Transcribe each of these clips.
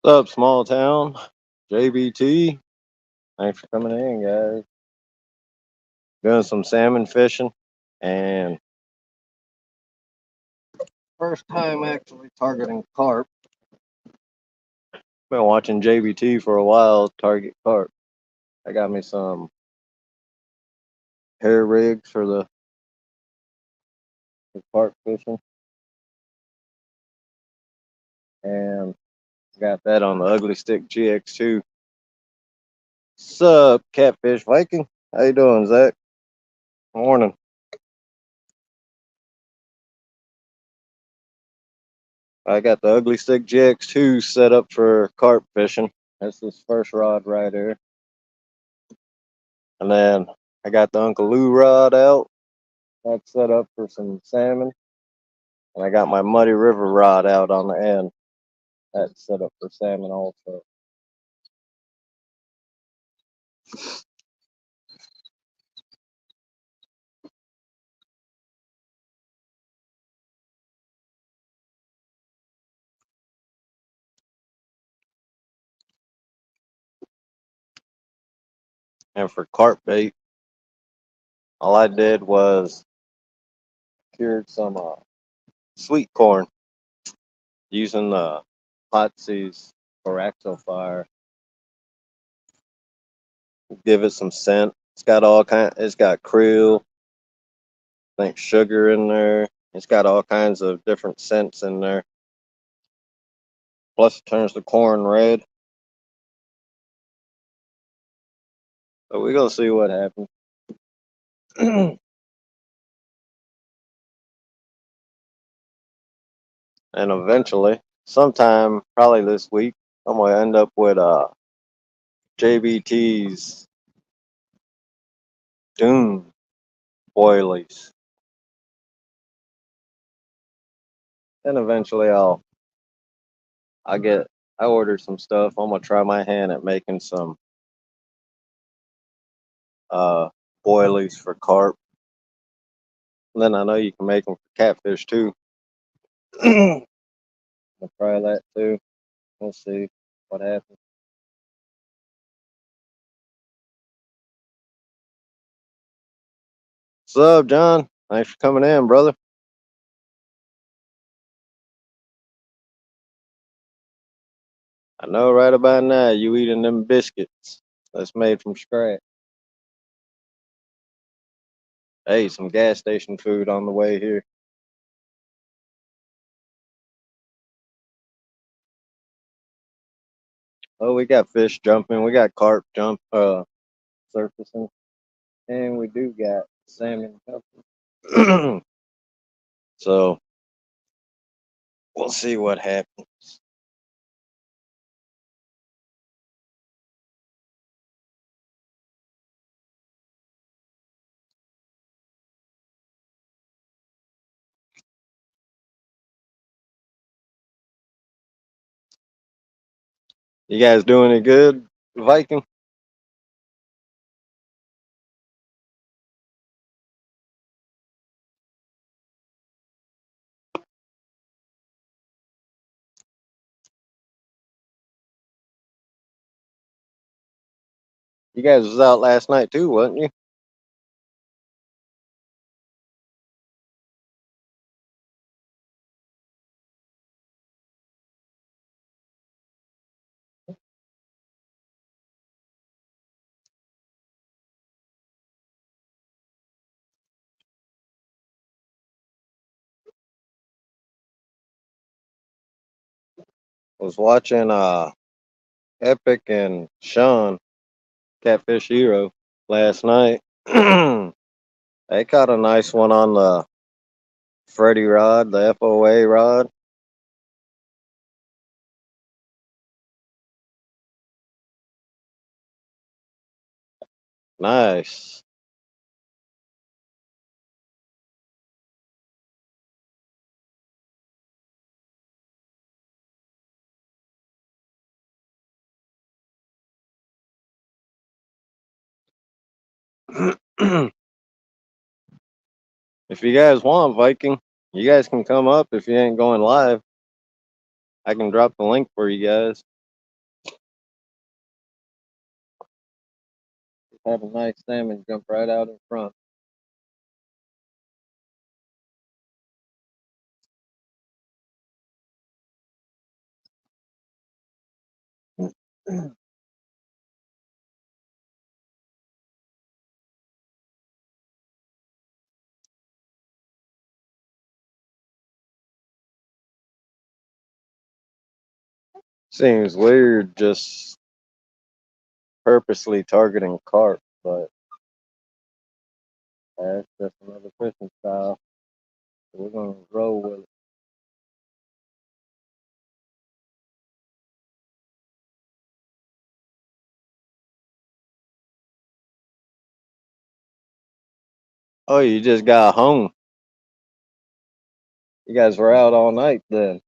What's up, small town? JBT. Thanks for coming in, guys. Doing some salmon fishing, and first time actually targeting carp. Been watching JBT for a while target carp. I got me some hair rigs for the carp fishing, and got that on the Ugly Stick GX2. Sup, Catfish Viking? How you doing, Zach? Morning. I got the Ugly Stick GX2 set up for carp fishing. That's this first rod right here. And then I got the Uncle Lou rod out. That's set up for some salmon. And I got my Muddy River rod out on the end. That's set up for salmon also. And for carp bait, all I did was cured some sweet corn using the Potsy's Boraxo fire. Give it some scent. It's got all kind. It's got krill, I think sugar in there. It's got all kinds of different scents in there. Plus, it turns the corn red. So we're gonna see what happens. And eventually, sometime probably this week, I'm gonna end up with JBT's Dune boilies. Then eventually I get I ordered some stuff. I'm gonna try my hand at making some uh boilies for carp. And then I know you can make them for catfish too. I'll try that too. We'll see what happens. What's up, John? Thanks for coming in, brother. I know right about now you eating them biscuits that's made from scratch. Hey, some gas station food on the way here. Oh, we got fish jumping, we got carp surfacing, and we do got salmon jumping. So we'll see what happens. You guys doing it good, Viking? You guys was out last night too, wasn't you? Was watching Epic and Sean Catfish Hero last night. They caught a nice one on the Freddy rod, the FOA rod. Nice. If you guys want Viking, you guys can come up if you ain't going live. I can drop the link for you guys. had a nice salmon jump right out in front. Seems weird just purposely targeting carp, but that's just another fishing style. So we're gonna roll with it. Oh, you just got home. You guys were out all night then.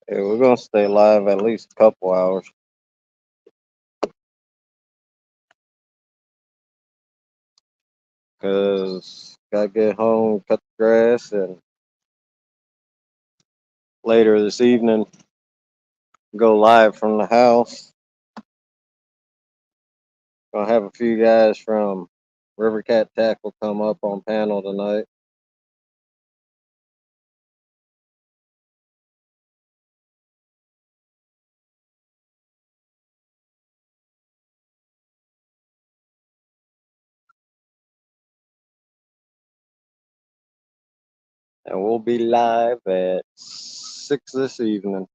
Yeah, we're gonna stay live at least a couple hours because gotta get home, cut the grass, and later this evening go live from the house. Gonna have a few guys from River Cat Tackle come up on panel tonight. And we'll be live at 6 this evening.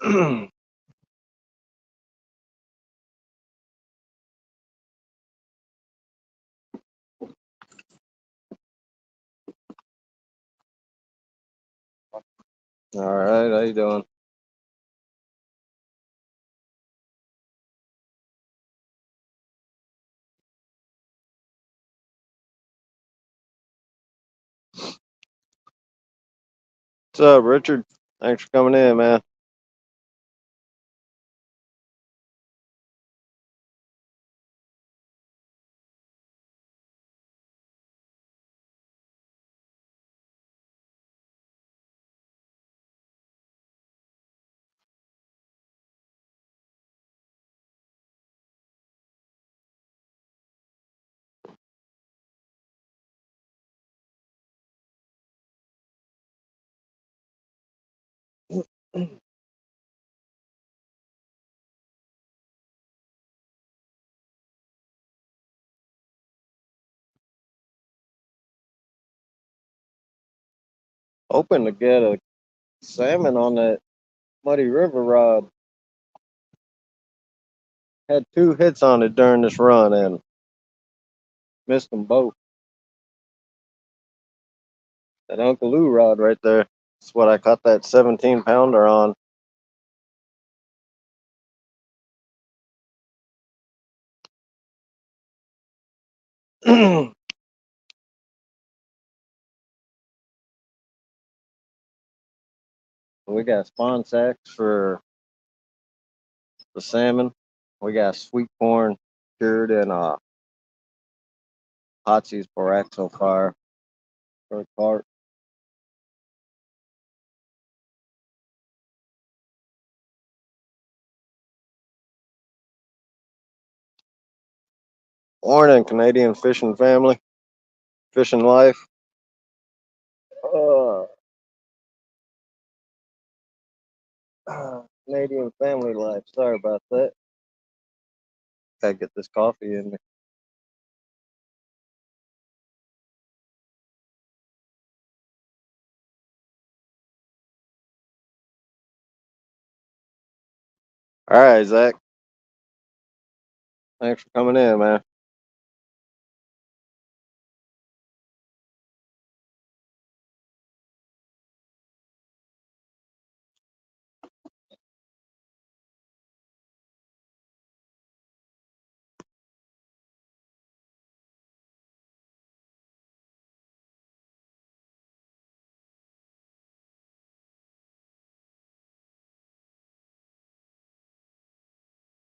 All right, how you doing? What's up, Richard? Thanks for coming in, man. Hoping to get a salmon on that Muddy River rod. Had 2 hits on it during this run and missed them both. That Uncle Lou rod right there. That's what I caught that 17-pounder on. We got spawn sacks for the salmon. We got sweet corn cured in Hotsy's Boraxo fire for carp. Morning, Canadian fishing family, fishing life. Uh, Canadian family life. Sorry about that. Gotta get this coffee in me. All right, Zach. Thanks for coming in, man.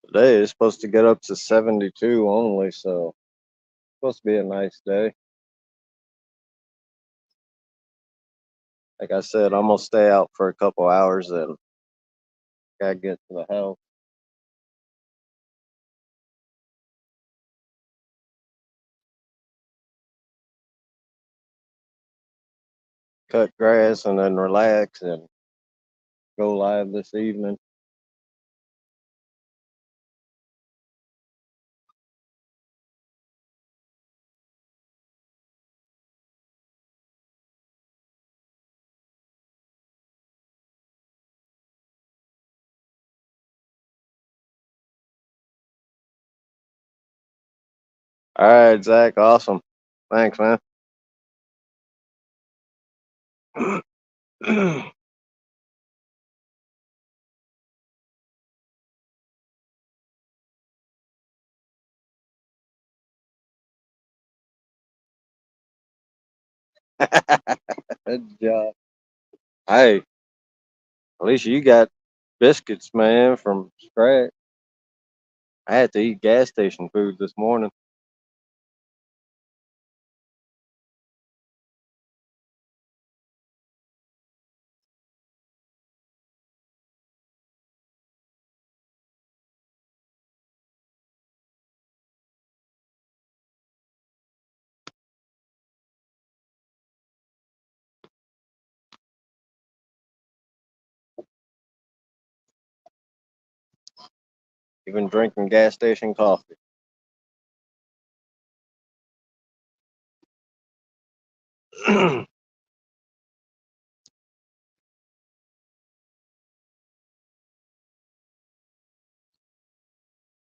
Today is supposed to get up to 72 only, so it's supposed to be a nice day. Like I said, I'm gonna stay out for a couple hours and gotta get to the house. Cut grass and then relax and go live this evening. All right, Zach. Awesome. Thanks, man. Good job. Hey, at least you got biscuits, man, from scratch. I had to eat gas station food this morning. Even drinking gas station coffee.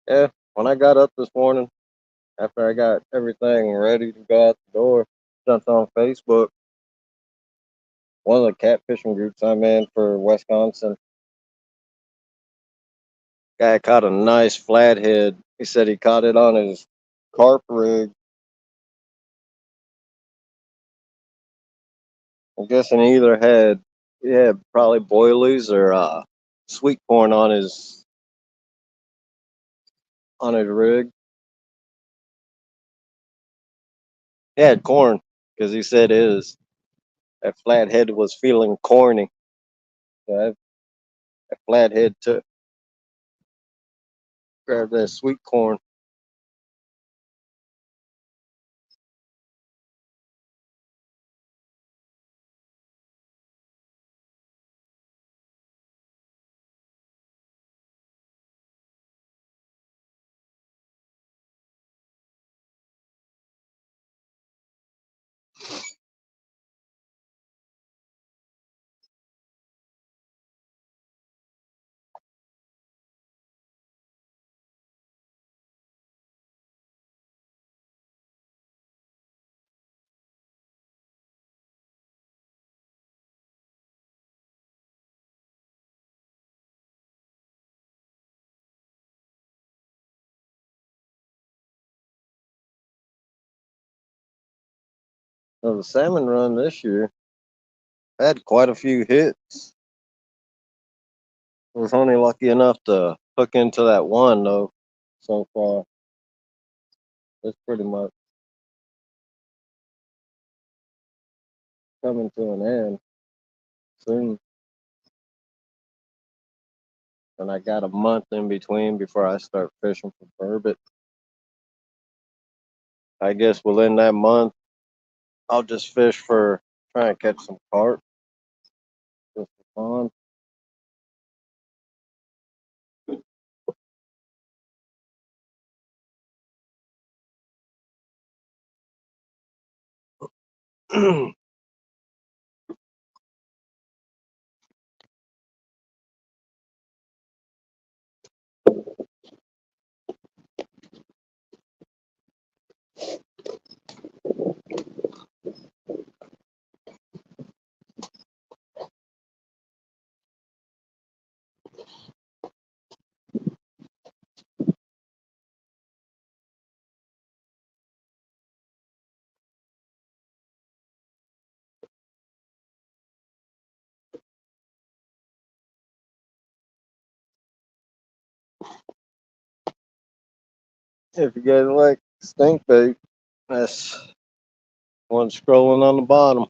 Yeah, when I got up this morning, after I got everything ready to go out the door, jumped on Facebook. One of the catfishing groups I'm in for Wisconsin, guy caught a nice flathead. He said he caught it on his carp rig. I'm guessing he had probably boilies or sweet corn on his rig. He had corn because he said that flathead was feeling corny. So that flathead took grabbed that sweet corn. So the salmon run this year had quite a few hits. I was only lucky enough to hook into that one though. So far, it's pretty much coming to an end soon. And I got a month in between before I start fishing for burbot. I guess within that month, I'll just fish for try and catch some carp just for fun. If you guys like stink bait, that's one scrolling on the bottom.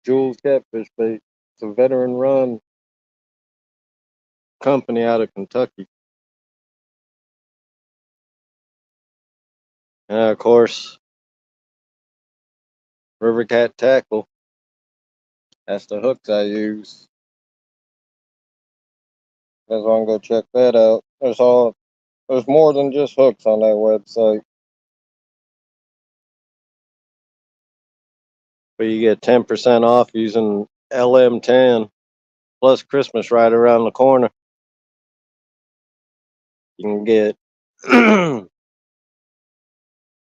Jules Catfish Bait. It's a veteran run company out of Kentucky. And of course, River Cat Tackle. That's the hooks I use. You guys want to go check that out. There's more than just hooks on that website. But you get 10% off using LM10 plus Christmas right around the corner. You can get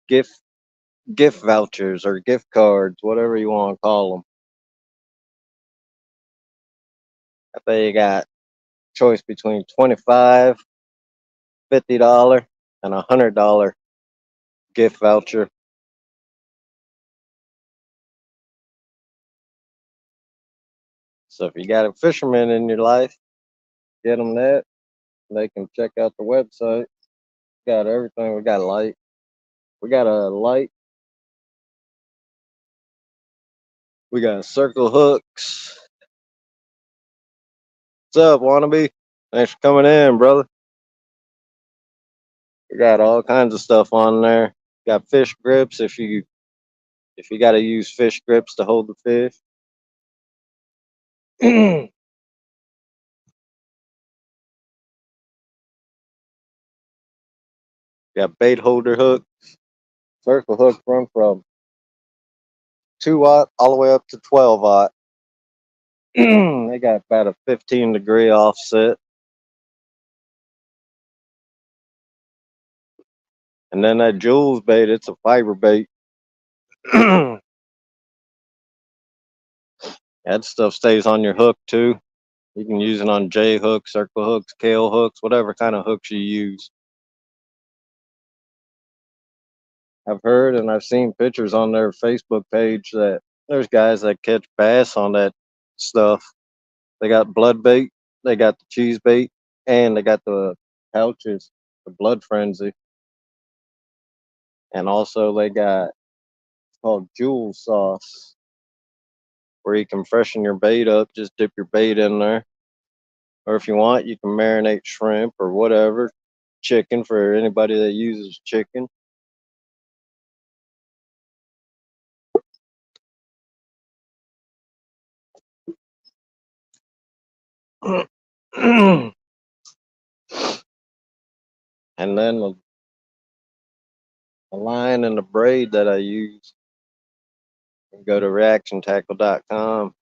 gift gift vouchers or gift cards, whatever you want to call them. I think you got choice between $25, $50, and $100 gift voucher. So if you got a fisherman in your life, get them that. They can check out the website. Got everything. We got light. We got a light. We got circle hooks. What's up, wannabe? Thanks for coming in, brother. We got all kinds of stuff on there. Got fish grips if you got to use fish grips to hold the fish. Got bait holder hooks. Circle hooks run from 2-aught all the way up to 12-aught. They got about a 15-degree offset. And then that Jules bait, it's a fiber bait. That stuff stays on your hook too. You can use it on J hooks, circle hooks, kale hooks, whatever kind of hooks you use. I've heard and I've seen pictures on their Facebook page that there's guys that catch bass on that stuff. They got blood bait, they got the cheese bait, and they got the pouches, the blood frenzy. And also they got it's called jewel sauce, where you can freshen your bait up, just dip your bait in there. Or if you want, you can marinate shrimp or whatever. Chicken for anybody that uses chicken. And then the line and the braid that I use, you can go to reactiontackle.com.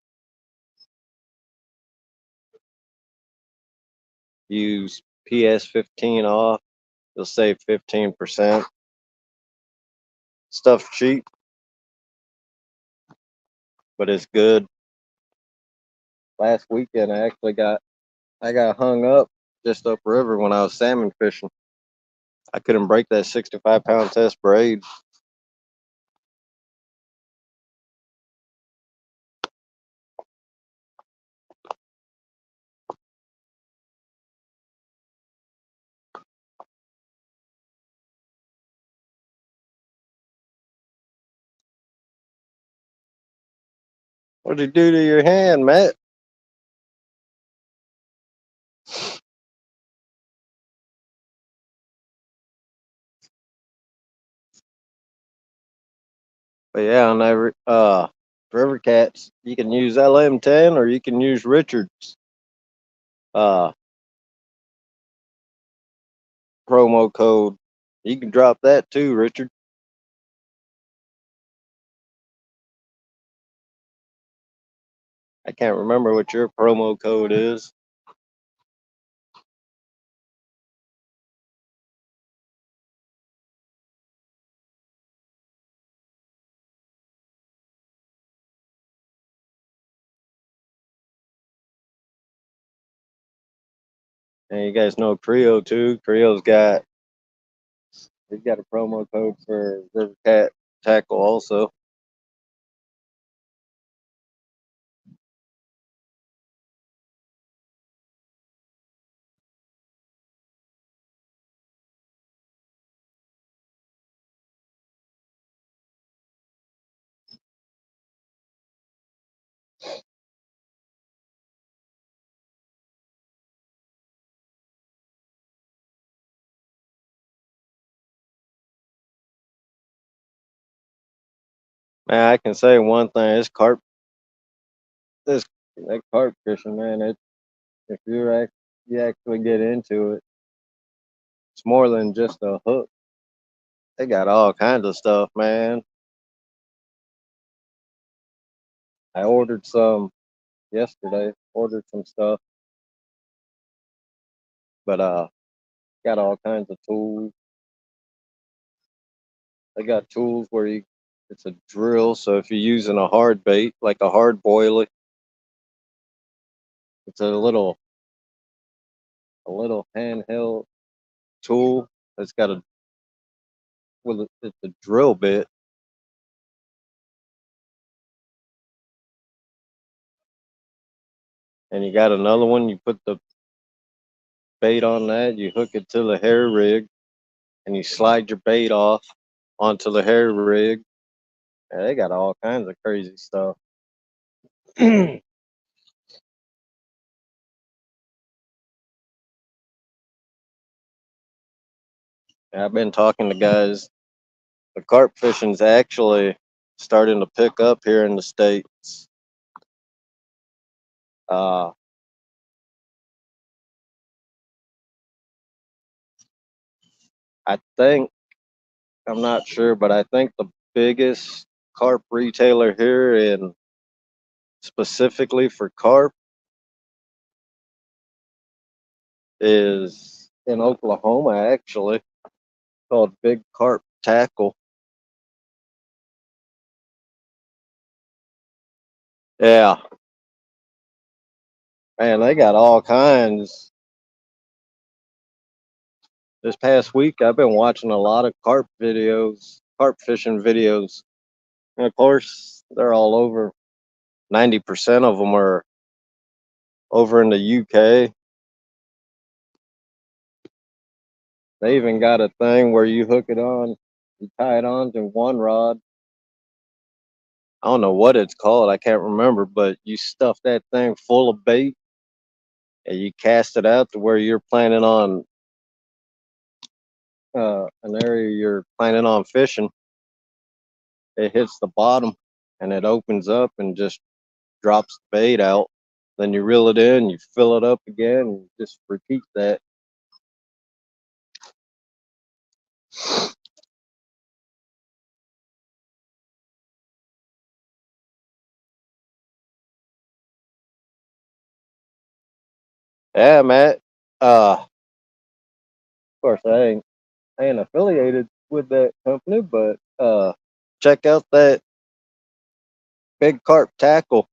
Use PS15 off. You'll save 15%. Stuff's cheap, but it's good. Last weekend I got hung up just upriver when I was salmon fishing. I couldn't break that 65-pound test braid. What'd you do to your hand, Matt? But yeah, on that river cats, you can use LM10 or you can use Richard's uh promo code. You can drop that too, Richard. I can't remember what your promo code is. And you guys know Creo too. He's got a promo code for River Cat Tackle also. Man, I can say one thing: this that carp fishing, man. If you actually get into it, it's more than just a hook. They got all kinds of stuff, man. I ordered some yesterday. Ordered some stuff, but got all kinds of tools. They got tools where it's a drill. So if you're using a hard bait, like a hard boilie, it's a little handheld tool that's got it's a drill bit, and you got another one. You put the bait on that, you hook it to the hair rig, and you slide your bait off onto the hair rig. Yeah, they got all kinds of crazy stuff. I've been talking to guys. The carp fishing's actually starting to pick up here in the States. Uh, I think, I'm not sure, but I think the biggest carp retailer here in specifically for carp is in Oklahoma, actually, called Big Carp Tackle. Yeah, man, they got all kinds. This past week, I've been watching a lot of carp fishing videos. And of course, they're all over. 90% of them are over in the UK. They even got a thing where you hook it on, you tie it on to one rod. I don't know what it's called. I can't remember, but you stuff that thing full of bait and you cast it out to where you're planning on an area you're planning on fishing. It hits the bottom and it opens up and just drops the bait out. Then you reel it in, you fill it up again, and just repeat that. Yeah, Matt. Of course, I ain't affiliated with that company, but check out that Big Carp Tackle.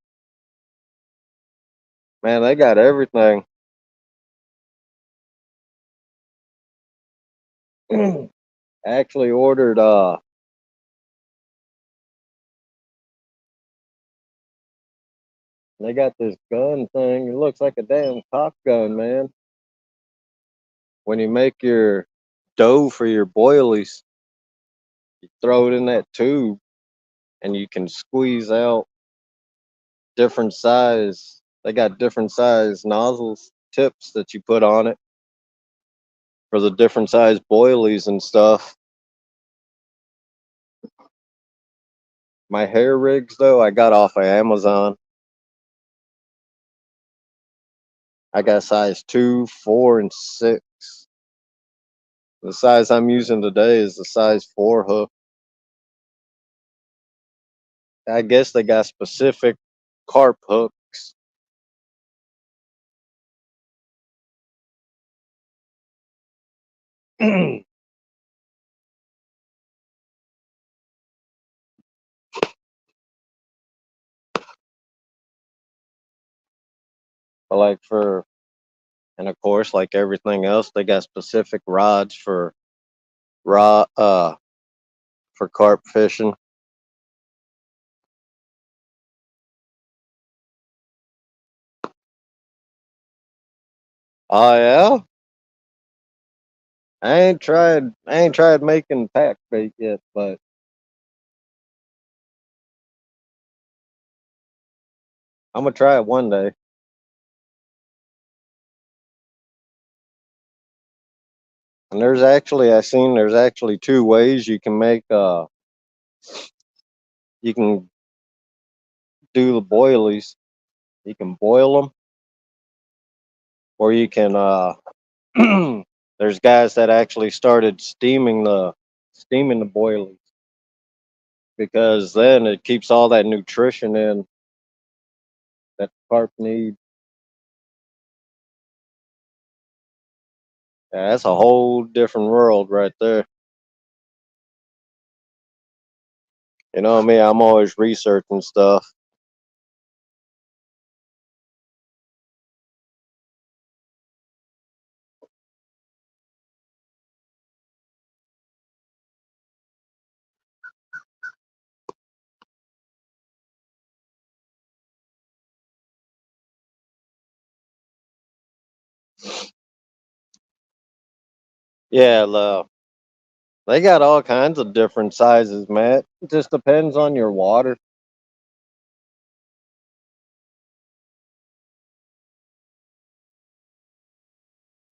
Man, they got everything. I actually ordered they got this gun thing. It looks like a damn cock gun, man. When you make your dough for your boilies, you throw it in that tube and you can squeeze out different size. They got different size nozzles, tips that you put on it for the different size boilies and stuff. My hair rigs, though, I got off of Amazon. I got size 2, 4, and 6. The size I'm using today is the size 4 hook. I guess they got specific carp hooks But like for, and of course, like everything else, they got specific rods for raw, for carp fishing. Oh yeah, I ain't tried making pack bait yet, but I'm gonna try it one day. And there's actually two ways you can make, you can do the boilies. You can boil them, or you can, there's guys that actually started steaming the boilies, because then it keeps all that nutrition in that the carp need. Yeah, that's a whole different world right there. You know me, I'm always researching stuff. Yeah, they got all kinds of different sizes, Matt. It just depends on your water.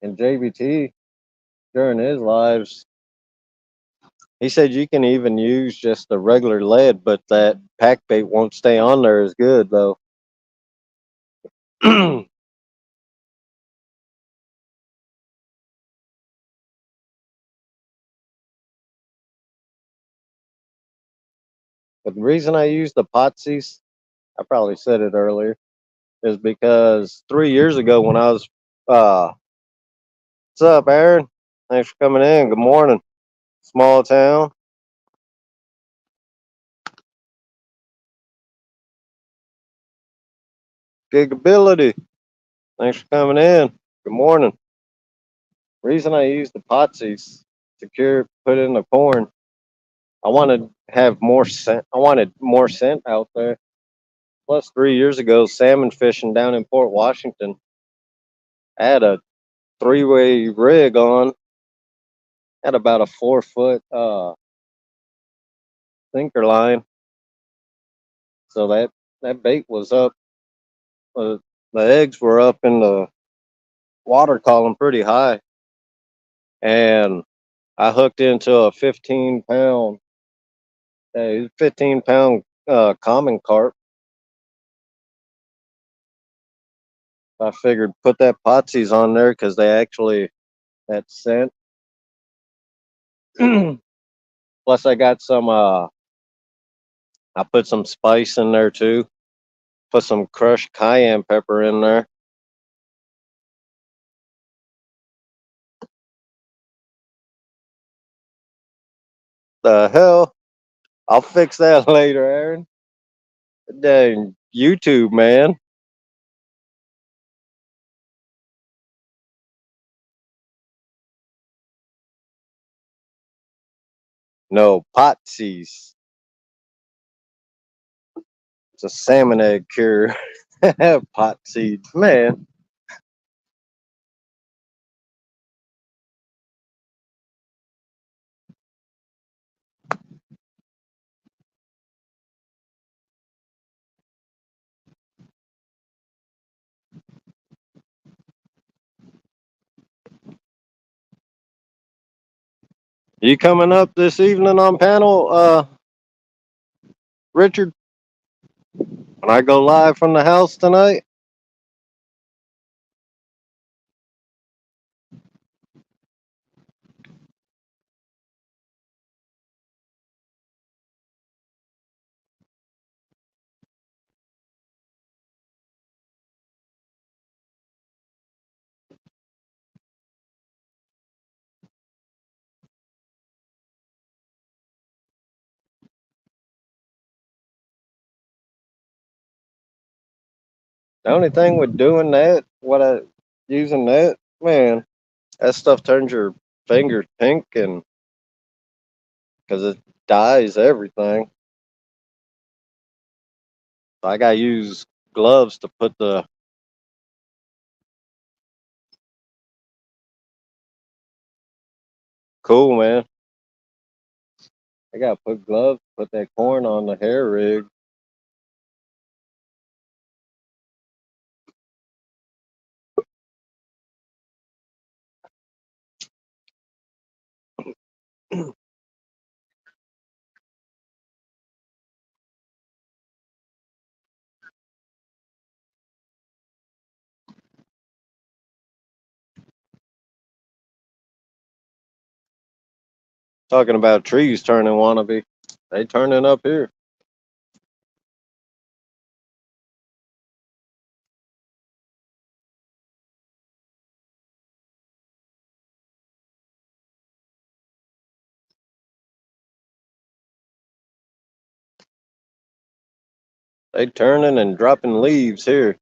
And JBT, during his lives, he said you can even use just the regular lead, but that pack bait won't stay on there as good though. But the reason I use the Potsy's, I probably said it earlier, is because 3 years ago when I was, what's up, Aaron? Thanks for coming in. Good morning. Small town. Gigability. Thanks for coming in. Good morning. Reason I use the Potsy's to put in the corn, I wanted to have more scent. I wanted more scent out there. Plus, 3 years ago, salmon fishing down in Port Washington, I had a three-way rig on, had about a 4 foot sinker line. So that bait was up. Uh, the eggs were up in the water column pretty high, and I hooked into a 15 pound common carp. I figured put that Potsy's on there because they actually that scent. Plus, I got some. I put some spice in there too. Put some crushed cayenne pepper in there. The hell! I'll fix that later, Aaron. Dang YouTube, man. No, Potsy's. It's a salmon egg cure. Pot seeds, man. You coming up this evening on panel, Richard? When I go live from the house tonight? The only thing with doing that, using that, man, that stuff turns your fingers pink and because it dyes everything. So I gotta use gloves to put the cool man. I gotta put gloves, put that corn on the hair rig. Talking about trees turning wannabe. They turning up here. They turning and dropping leaves here.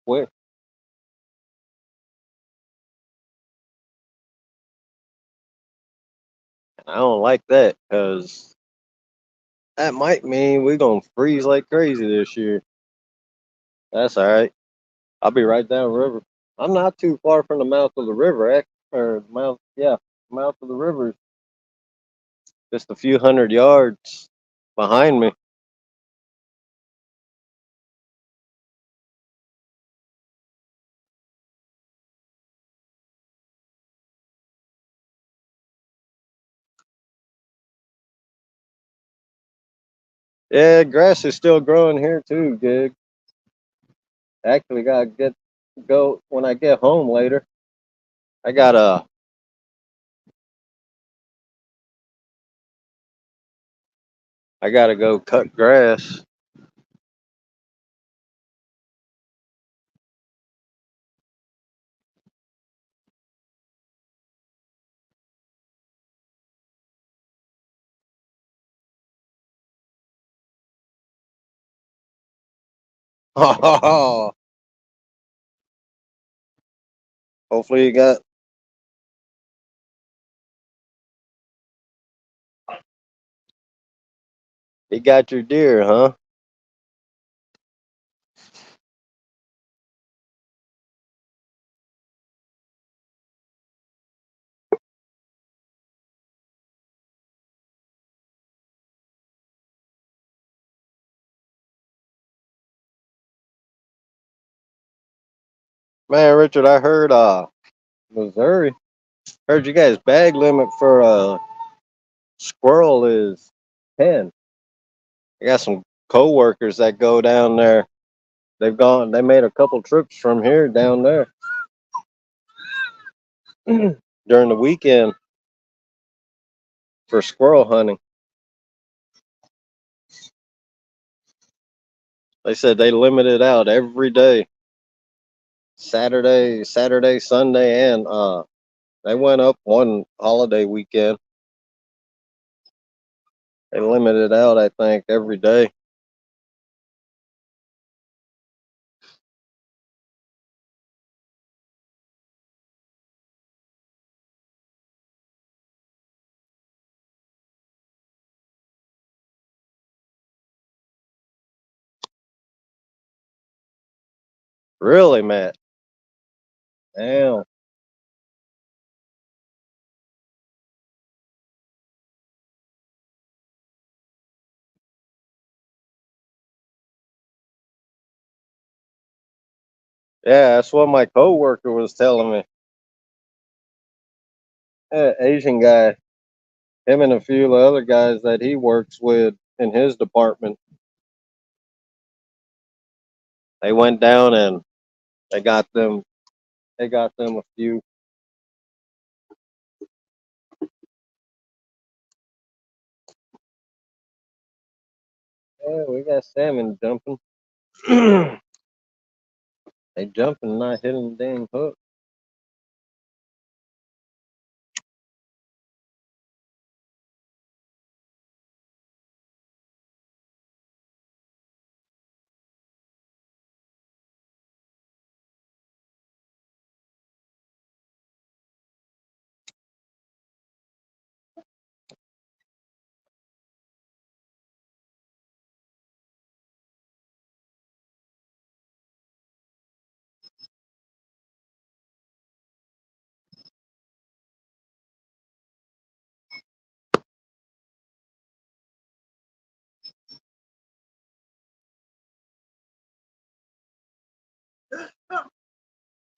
Where I don't like that because that might mean we're gonna freeze like crazy this year. That's all right. I'll be right down river. I'm not too far from the mouth of the river, or mouth, yeah, mouth of the river. Just a few hundred yards behind me. Yeah, grass is still growing here too, Gig. Actually, gotta go when I get home later. I gotta go cut grass. Hopefully you got your deer, huh? Man, Richard, I heard Missouri. Heard you guys bag limit for squirrel is 10. I got some coworkers that go down there. They made a couple trips from here down there during the weekend for squirrel hunting. They said they limited out every day, Saturday, Sunday, and they went up one holiday weekend. They limited out, I think, every day. Really, Matt? Damn. Yeah, that's what my coworker was telling me. Asian guy, him and a few other guys that he works with in his department, they went down and they got them. They got them a few. Yeah, we got salmon jumping. They jumping, not hitting the dang hook.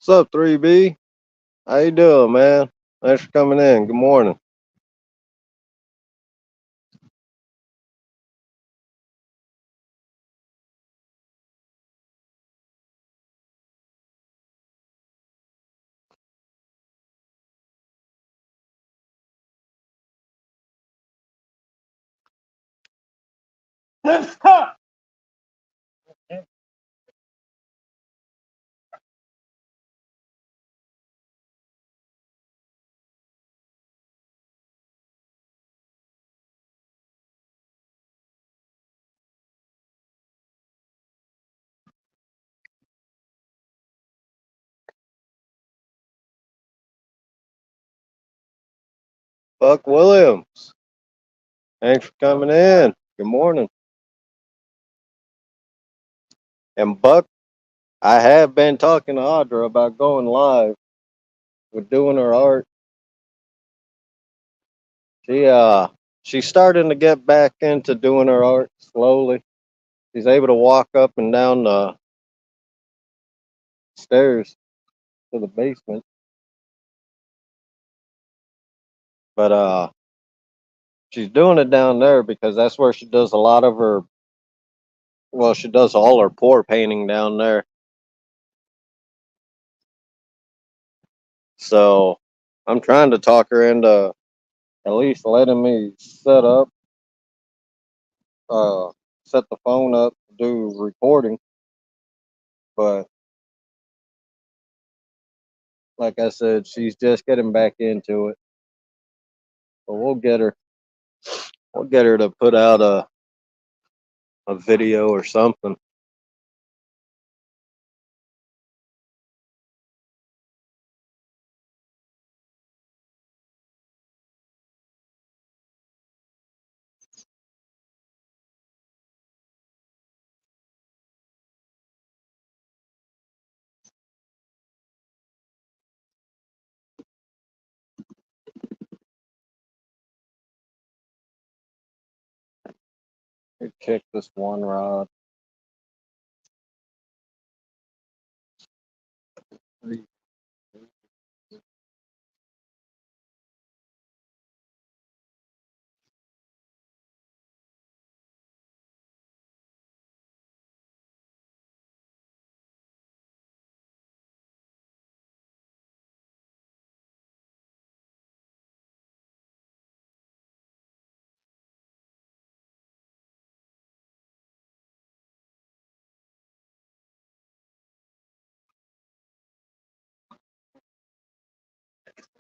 What's up, 3B? How you doing, man? Thanks for coming in. Good morning. Buck Williams. Thanks for coming in. Good morning. And Buck, I have been talking to Audra about going live with doing her art. She's starting to get back into doing her art slowly. She's able to walk up and down the stairs to the basement. But she's doing it down there because that's where she does a lot of her, well, she does all her pour painting down there. So I'm trying to talk her into at least letting me uh, set the phone up, do recording. But like I said, she's just getting back into it. But we'll get her to put out a video or something. Kick this one rod.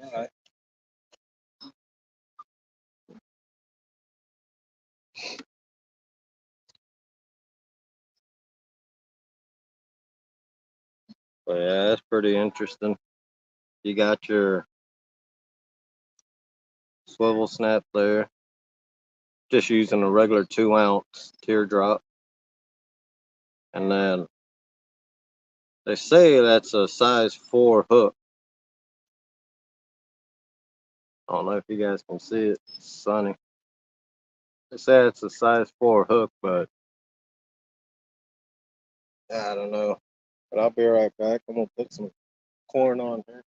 All right. But yeah, that's pretty interesting. You got your swivel snap there. Just using a regular 2-ounce teardrop. And then they say that's a size 4 hook. I don't know if you guys can see it. It's sunny. They say it's a size 4 hook, but I don't know. But I'll be right back. I'm gonna put some corn on here.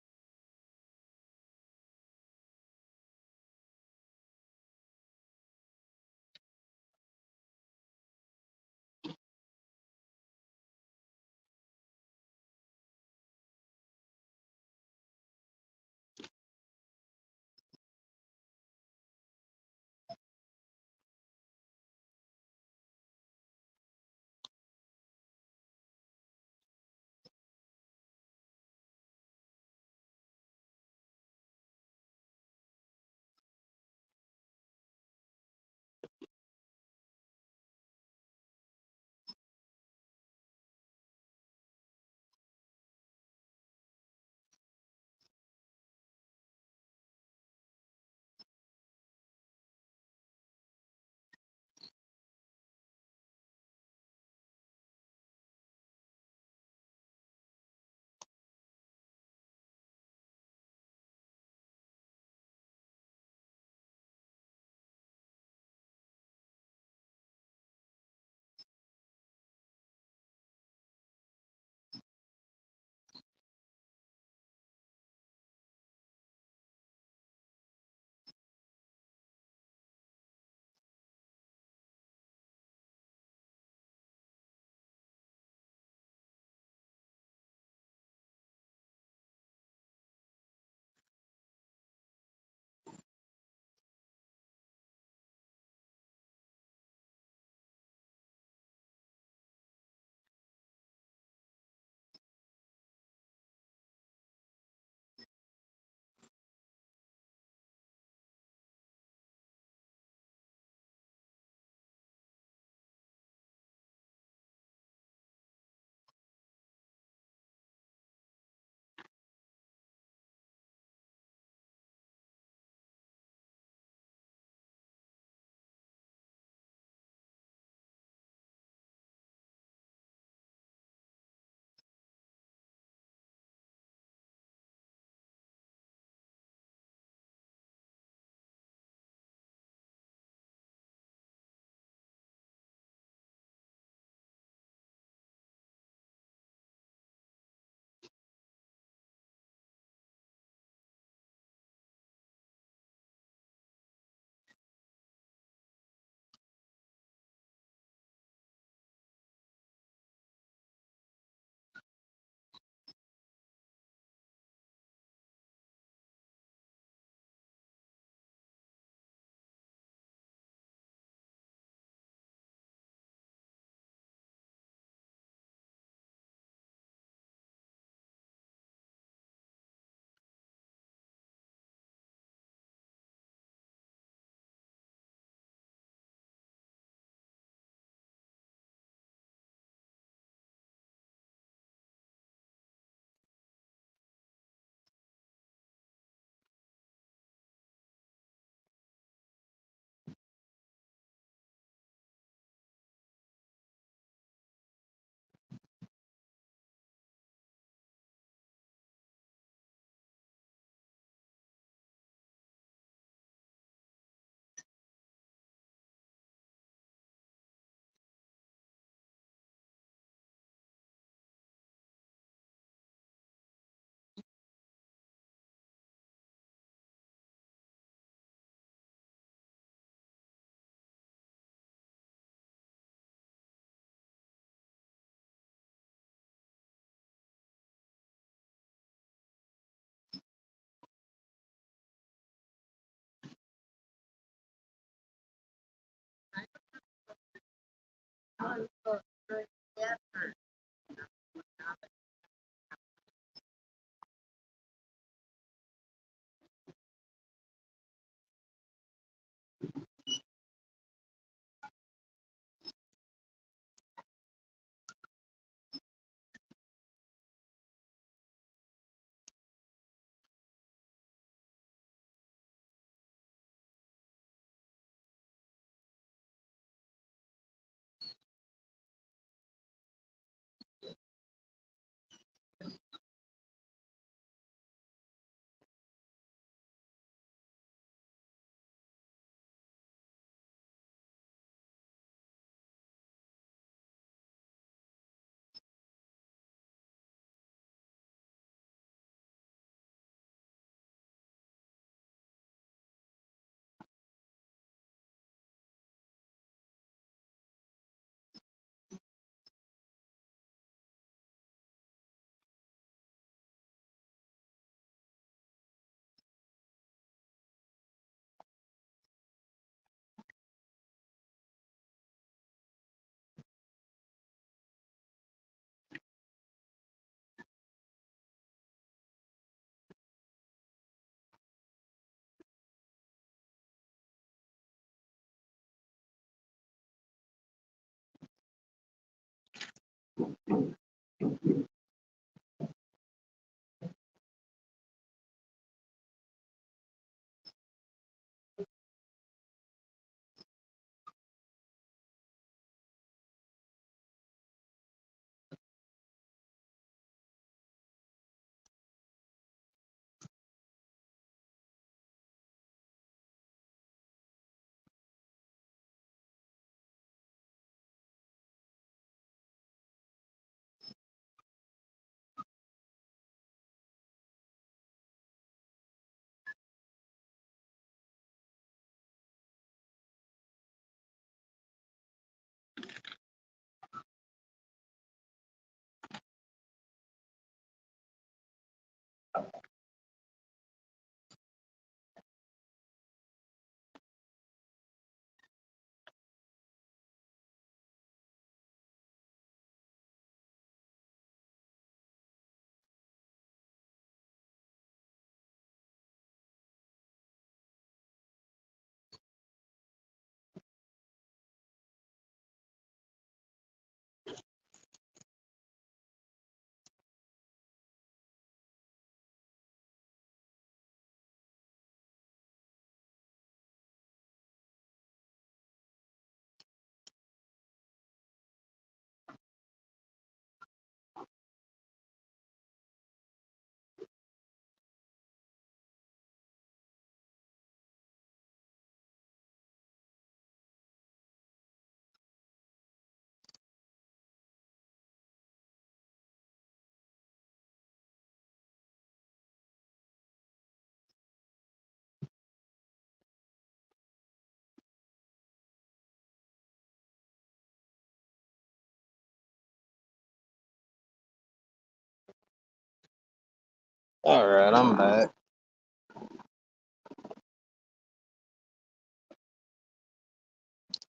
All right, I'm back.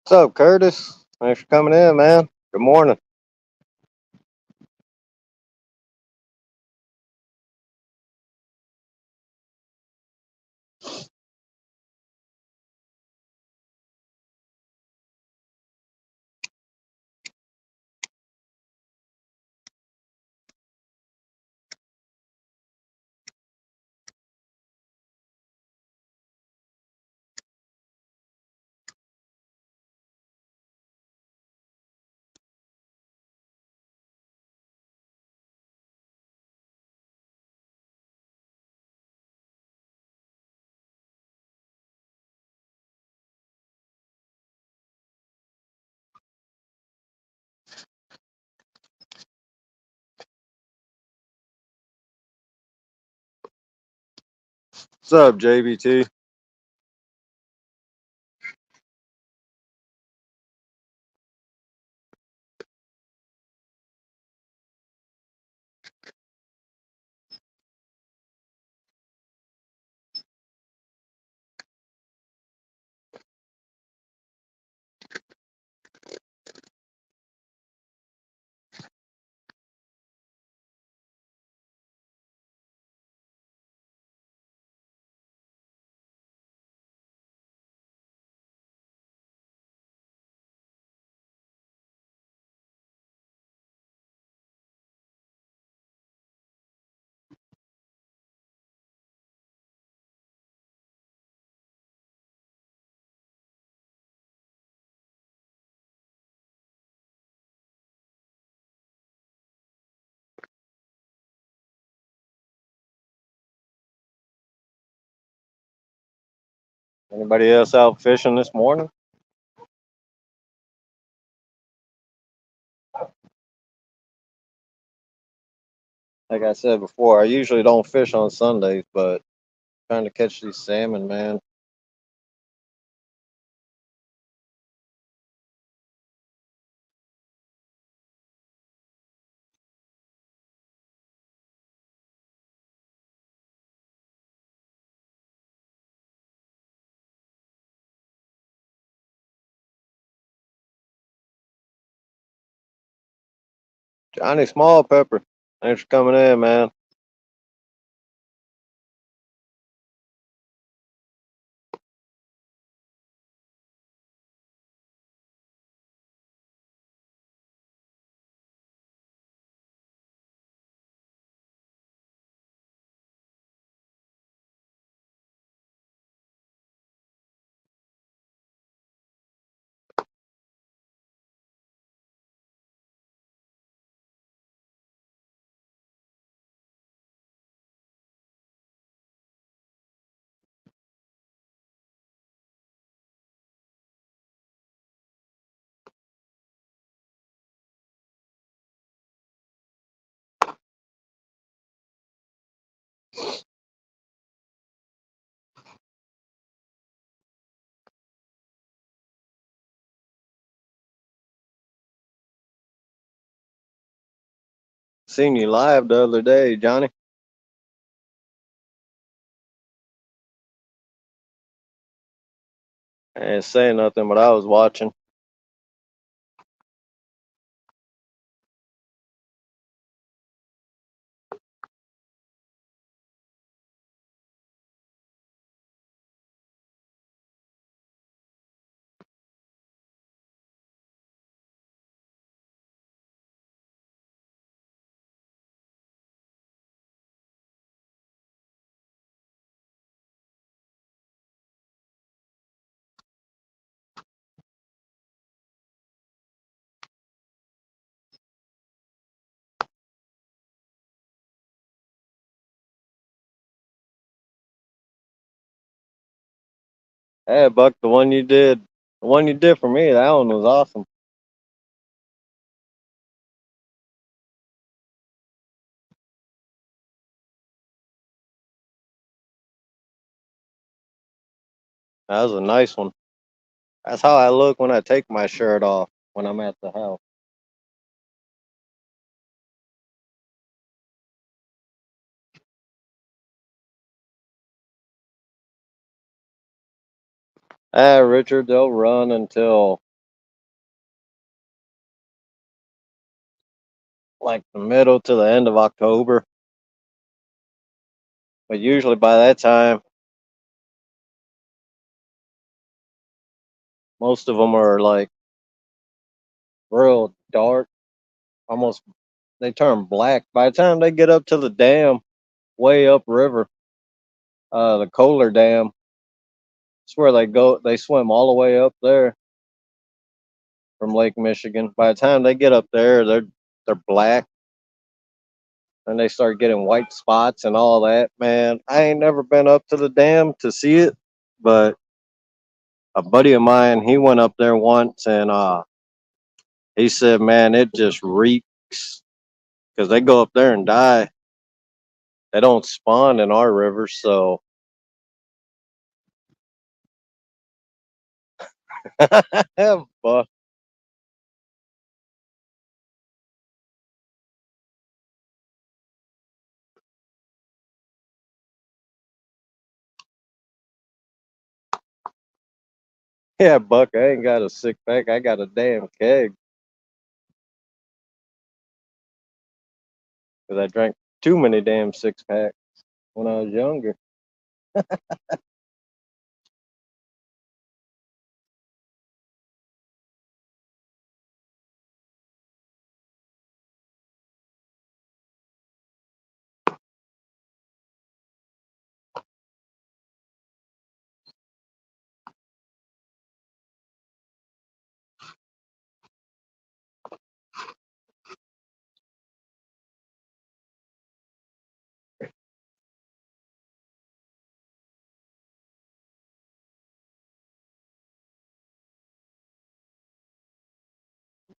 What's up, Curtis? Thanks for coming in, man. Good morning. What's up, JBT? Anybody else out fishing this morning? Like I said before, I usually don't fish on Sundays, but trying to catch these salmon, man. Johnny Small Pepper, thanks for coming in, man. Seen you live the other day, Johnny. I ain't saying nothing, but I was watching. Hey, Buck, the one you did for me, that one was awesome. That was a nice one. That's how I look when I take my shirt off when I'm at the house. Ah, Richard, they'll run until like the middle to the end of October. But usually by that time, most of them are like real dark, almost they turn black. By the time they get up to the dam, way upriver, the Kohler Dam, it's where they go. They swim all the way up there from Lake Michigan. By the time they get up there, they're black, and they start getting white spots and all that. Man, I ain't never been up to the dam to see it, but a buddy of mine, he went up there once, and he said, man, it just reeks because they go up there and die. They don't spawn in our rivers, so but yeah, Buck, I ain't got a 6-pack. I got a damn keg because I drank too many damn 6-packs when I was younger.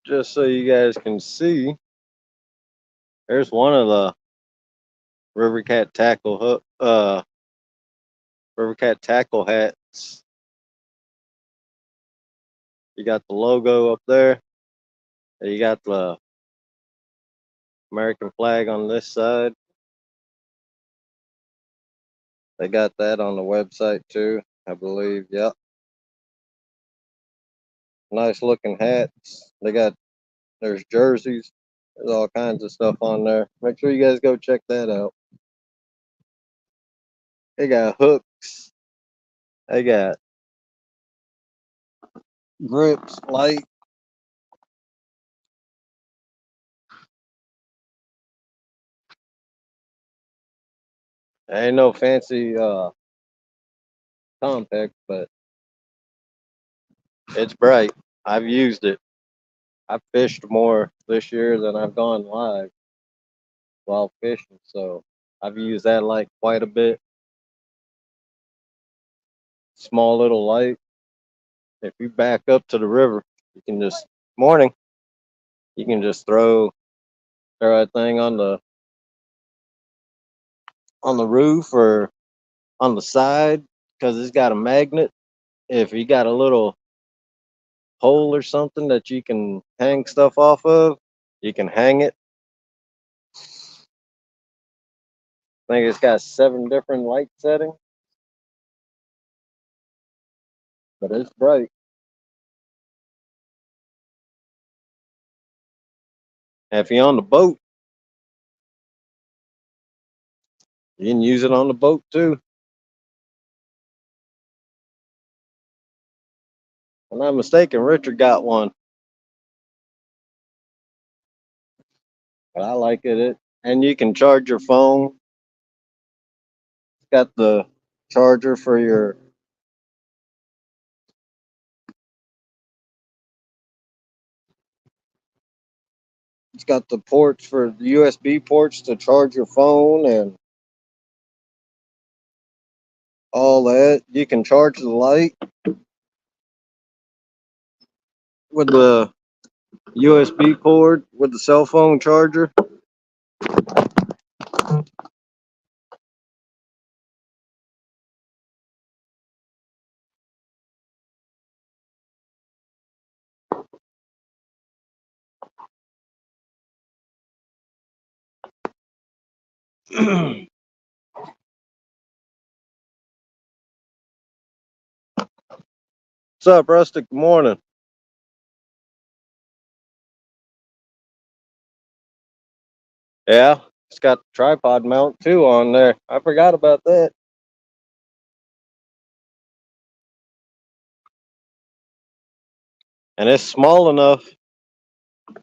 just so you guys can see, there's one of the River Cat River Cat tackle hats. You got the logo up there. And you got the American flag on this side. They got that on the website too, I believe. Yep. Nice looking hats. There's jerseys. There's all kinds of stuff on there. Make sure you guys go check that out. They got hooks. They got grips, light. Ain't no fancy compact, but it's bright. I've used it. I've fished more this year than I've gone live while fishing, so I've used that light quite a bit. Small little light. If you back up to the river, you can just morning. You can just throw that thing on the roof or on the side because it's got a magnet. If you got a little hole or something that you can hang stuff off of, you can hang it. I think it's got 7 different light settings, but it's bright. And if you're on the boat, you can use it on the boat too. If I'm not mistaken, Richard got one, but I like it. And you can charge your phone. It's got the charger for your. It's got the ports for the USB ports to charge your phone and all that. You can charge the light with the USB cord with the cell phone charger. What's up, Rustic? Good morning. Yeah, it's got the tripod mount too on there. I forgot about that. And it's small enough.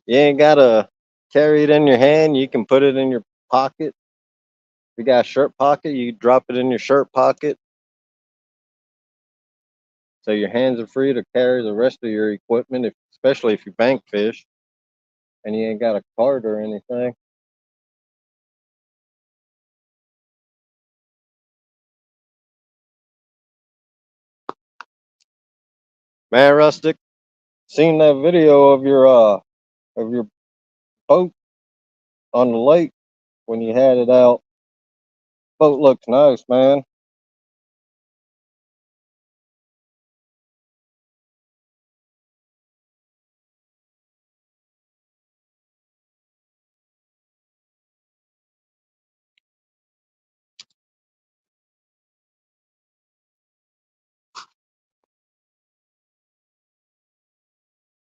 You ain't gotta carry it in your hand. You can put it in your pocket. If you got a shirt pocket, you drop it in your shirt pocket. So your hands are free to carry the rest of your equipment, especially if you bank fish and you ain't got a cart or anything. Man, Rustic, seen that video of your boat on the lake when you had it out. Boat looks nice, man.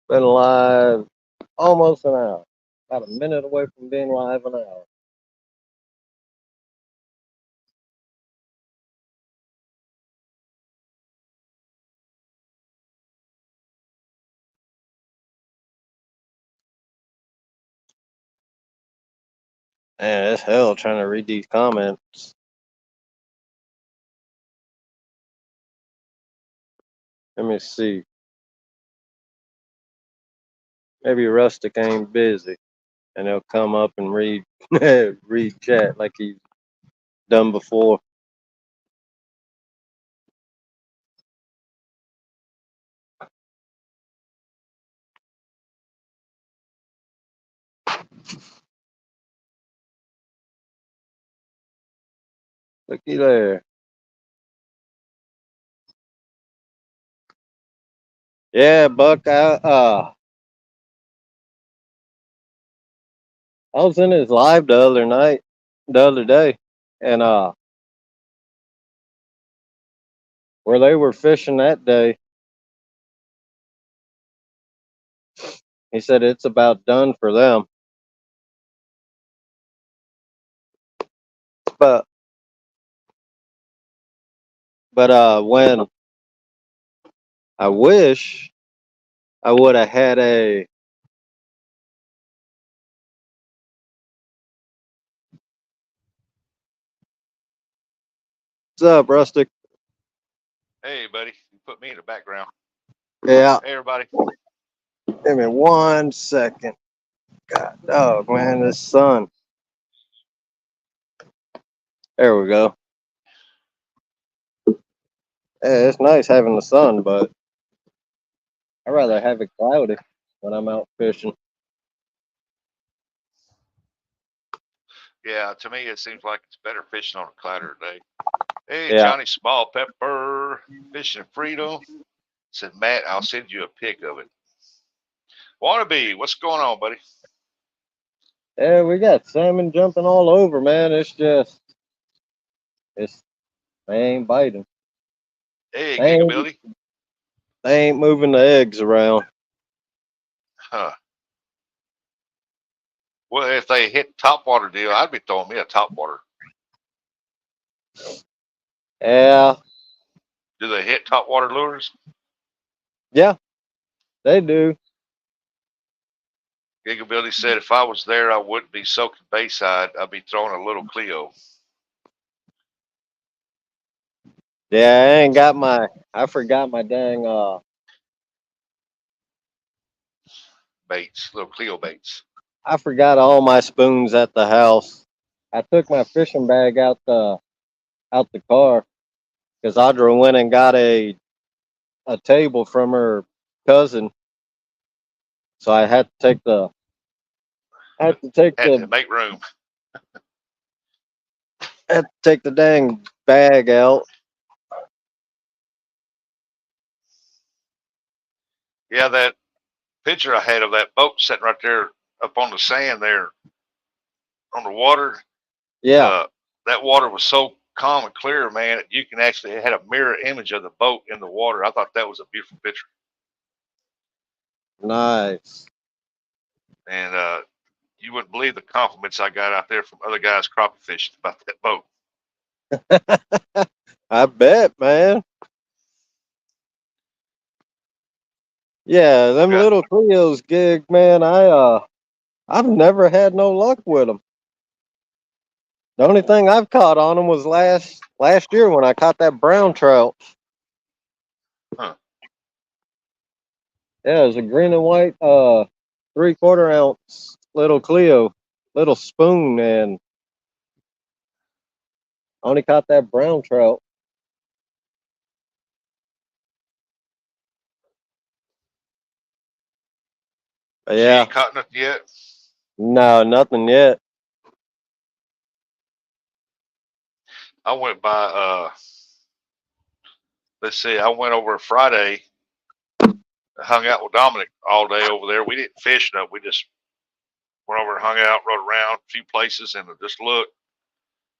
Been live almost an hour. About a minute away from being live an hour. Man, it's hell trying to read these comments. Let me see. Maybe Rustic ain't busy and he'll come up and read read chat like he's done before. Looky there. Yeah, Buck. I was in his live the other day, and where they were fishing that day, he said it's about done for them. But when I wish I would have had a. What's up, Rustic? Hey, buddy. You put me in the background. Yeah, Hey, everybody. give me 1 second. God, dog, man, this sun. There we go. Yeah, it's nice having the sun, but I'd rather have it cloudy when I'm out fishing. Yeah, to me, it seems like it's better fishing on a cloudier day. Hey, Yeah. Johnny Small Pepper, Fishing Freedom. Said, Matt, I'll send you a pic of it. Wannabe, what's going on, buddy? Yeah, we got salmon jumping all over, man. It's they ain't biting. Hey, They ain't, Gigability. they ain't moving the eggs around. Huh. Well, if they hit topwater deal, I'd be throwing me a topwater. Yeah, Do they hit topwater lures? yeah, they do. Gigability said, if I was there, I wouldn't be soaking bayside. I'd be throwing a little Cleo. Yeah, I ain't got my. I forgot my dang. Baits, little Cleo baits. I forgot all my spoons at the house. I took my fishing bag out the car because Audra went and got a table from her cousin, so I had to take the had to take Had to the make room. had to take the dang bag out. Yeah, that picture I had of that boat sitting right there up on the sand there on the water. Yeah, Uh, that water was so calm and clear, man. You can actually it had a mirror image of the boat in the water. I thought that was a beautiful picture, nice. and you wouldn't believe the compliments I got out there from other guys crappie fishing about that boat. I bet, man. Yeah, them Got little Cleos gig, man. I've never had no luck with them. The only thing I've caught on them was last year when I caught that brown trout. huh? Yeah, it was a green and white 3/4 ounce little Cleo, little spoon, and only caught that brown trout. But She yeah, ain't caught nothing yet. no, nothing yet. I went by. Let's see. I went over Friday, hung out with Dominic all day over there. We didn't fish enough. We just went over, hung out, rode around a few places, and just looked.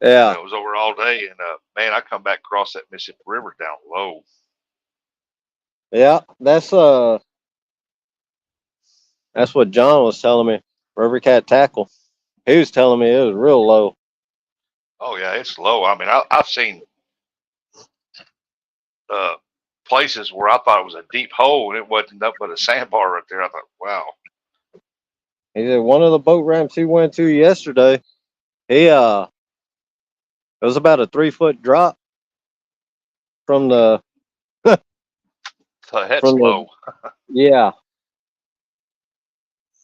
And Yeah, it was over all day. And man, I come back across that Mississippi River down low. yeah. That's what John was telling me. River Cat Tackle. He was telling me it was real low. Oh yeah, it's low. I mean, I've seen uh, places where I thought it was a deep hole and it wasn't nothing but a sandbar right there. I thought, wow. He said one of the boat ramps he went to yesterday. It was about a 3 foot drop from the So that's from the low. yeah.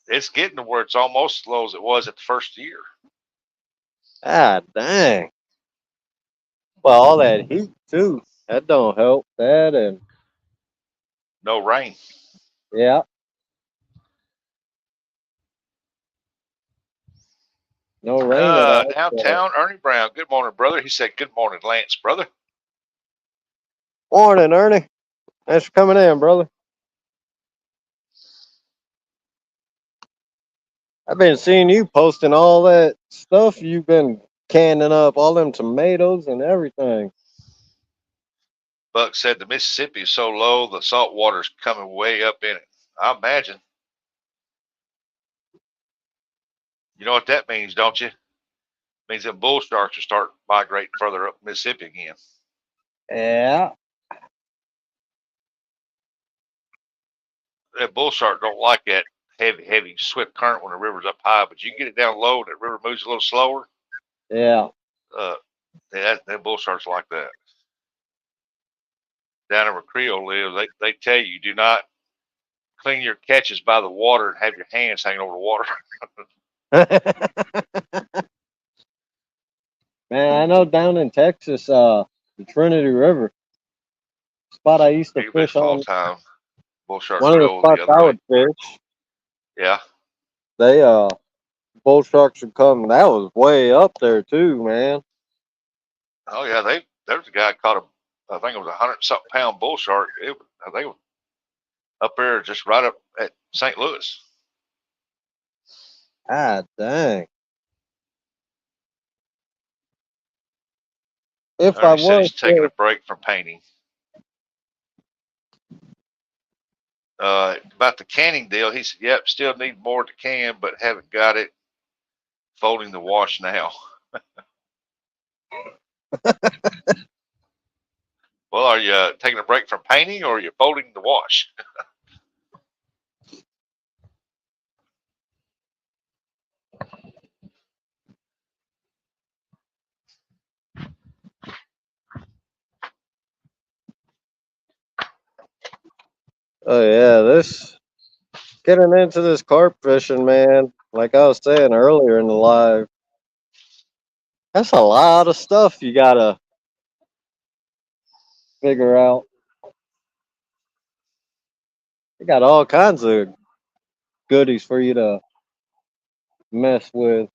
It's getting to where it's almost as low as it was at the first year. Ah, dang. Well, all that heat too. That don't help. That and No rain. yeah, No rain at all. So. Downtown, Ernie Brown. Good morning, brother. He said, "Good morning, Lance, brother." Morning, Ernie. Thanks for coming in, brother. I've been seeing you posting all that stuff you've been canning up, all them tomatoes and everything. Buck said the Mississippi is so low, the salt water's coming way up in it. I imagine. You know what that means, don't you? It means that bull sharks will start migrating further up Mississippi again. Yeah. That bull shark don't like that heavy, swift current when the river's up high, but you get it down low, that river moves a little slower. Yeah. That bull sharks like that. Down where Creole lives, they tell you do not clean your catches by the water and have your hands hanging over the water. Man, I know down in Texas, the Trinity River spot I used to You've been fish for a long on. time. Bull shark One of the drill the spots other I way. would fish, Yeah. they bull sharks would come. That was way up there too, man. Oh yeah. There's a guy caught I think it was 100-something-pound bull shark. I think it was up there, just right up at St. Louis. Ah, dang. If I Ernie said was he's taking a to, break from painting. About the canning deal, he said, "Yep, still need more to can, but haven't got it. Folding the wash now." Well, are you taking a break from painting, or are you folding the wash? oh yeah, this getting into this carp fishing, man. Like I was saying earlier in the live, that's a lot of stuff you gotta figure out. You got all kinds of goodies for you to mess with.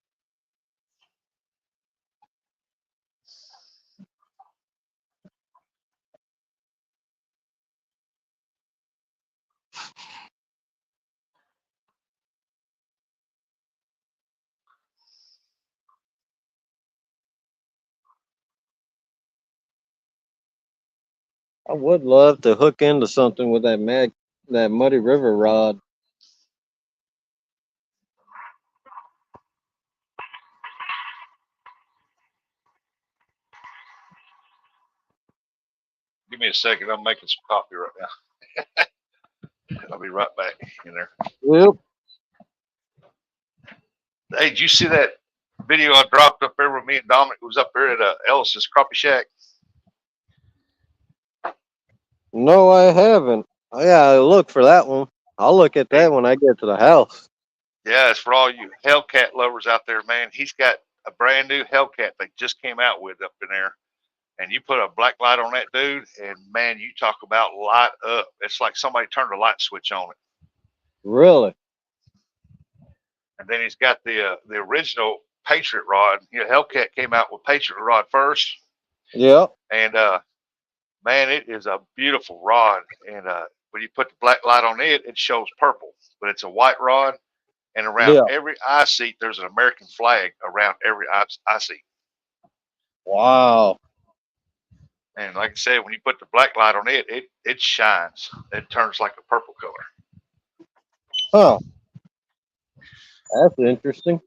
I would love to hook into something with that muddy river rod. Give me a second. I'm making some coffee right now. I'll be right back in there. Yep. Hey, did you see that video I dropped up there with me and Dominic? Was up there at Ellis's Crappie Shack. No, I haven't. Oh, yeah, I'll look for that one. I'll look at that when I get to the house. Yeah, it's for all you Hellcat lovers out there, man. He's got a brand new Hellcat they just came out with up in there. And you put a black light on that dude, and man, you talk about light up. It's like somebody turned a light switch on it. Really? And then he's got the original Patriot rod. You know, Hellcat came out with Patriot rod first, Yep. and man, it is a beautiful rod. And when you put the black light on it, it shows purple, but it's a white rod. And around Yeah. every eye seat, there's an American flag around every eye seat. Wow. And like I said, when you put the black light on it, it shines. It turns like a purple color. Huh. That's interesting.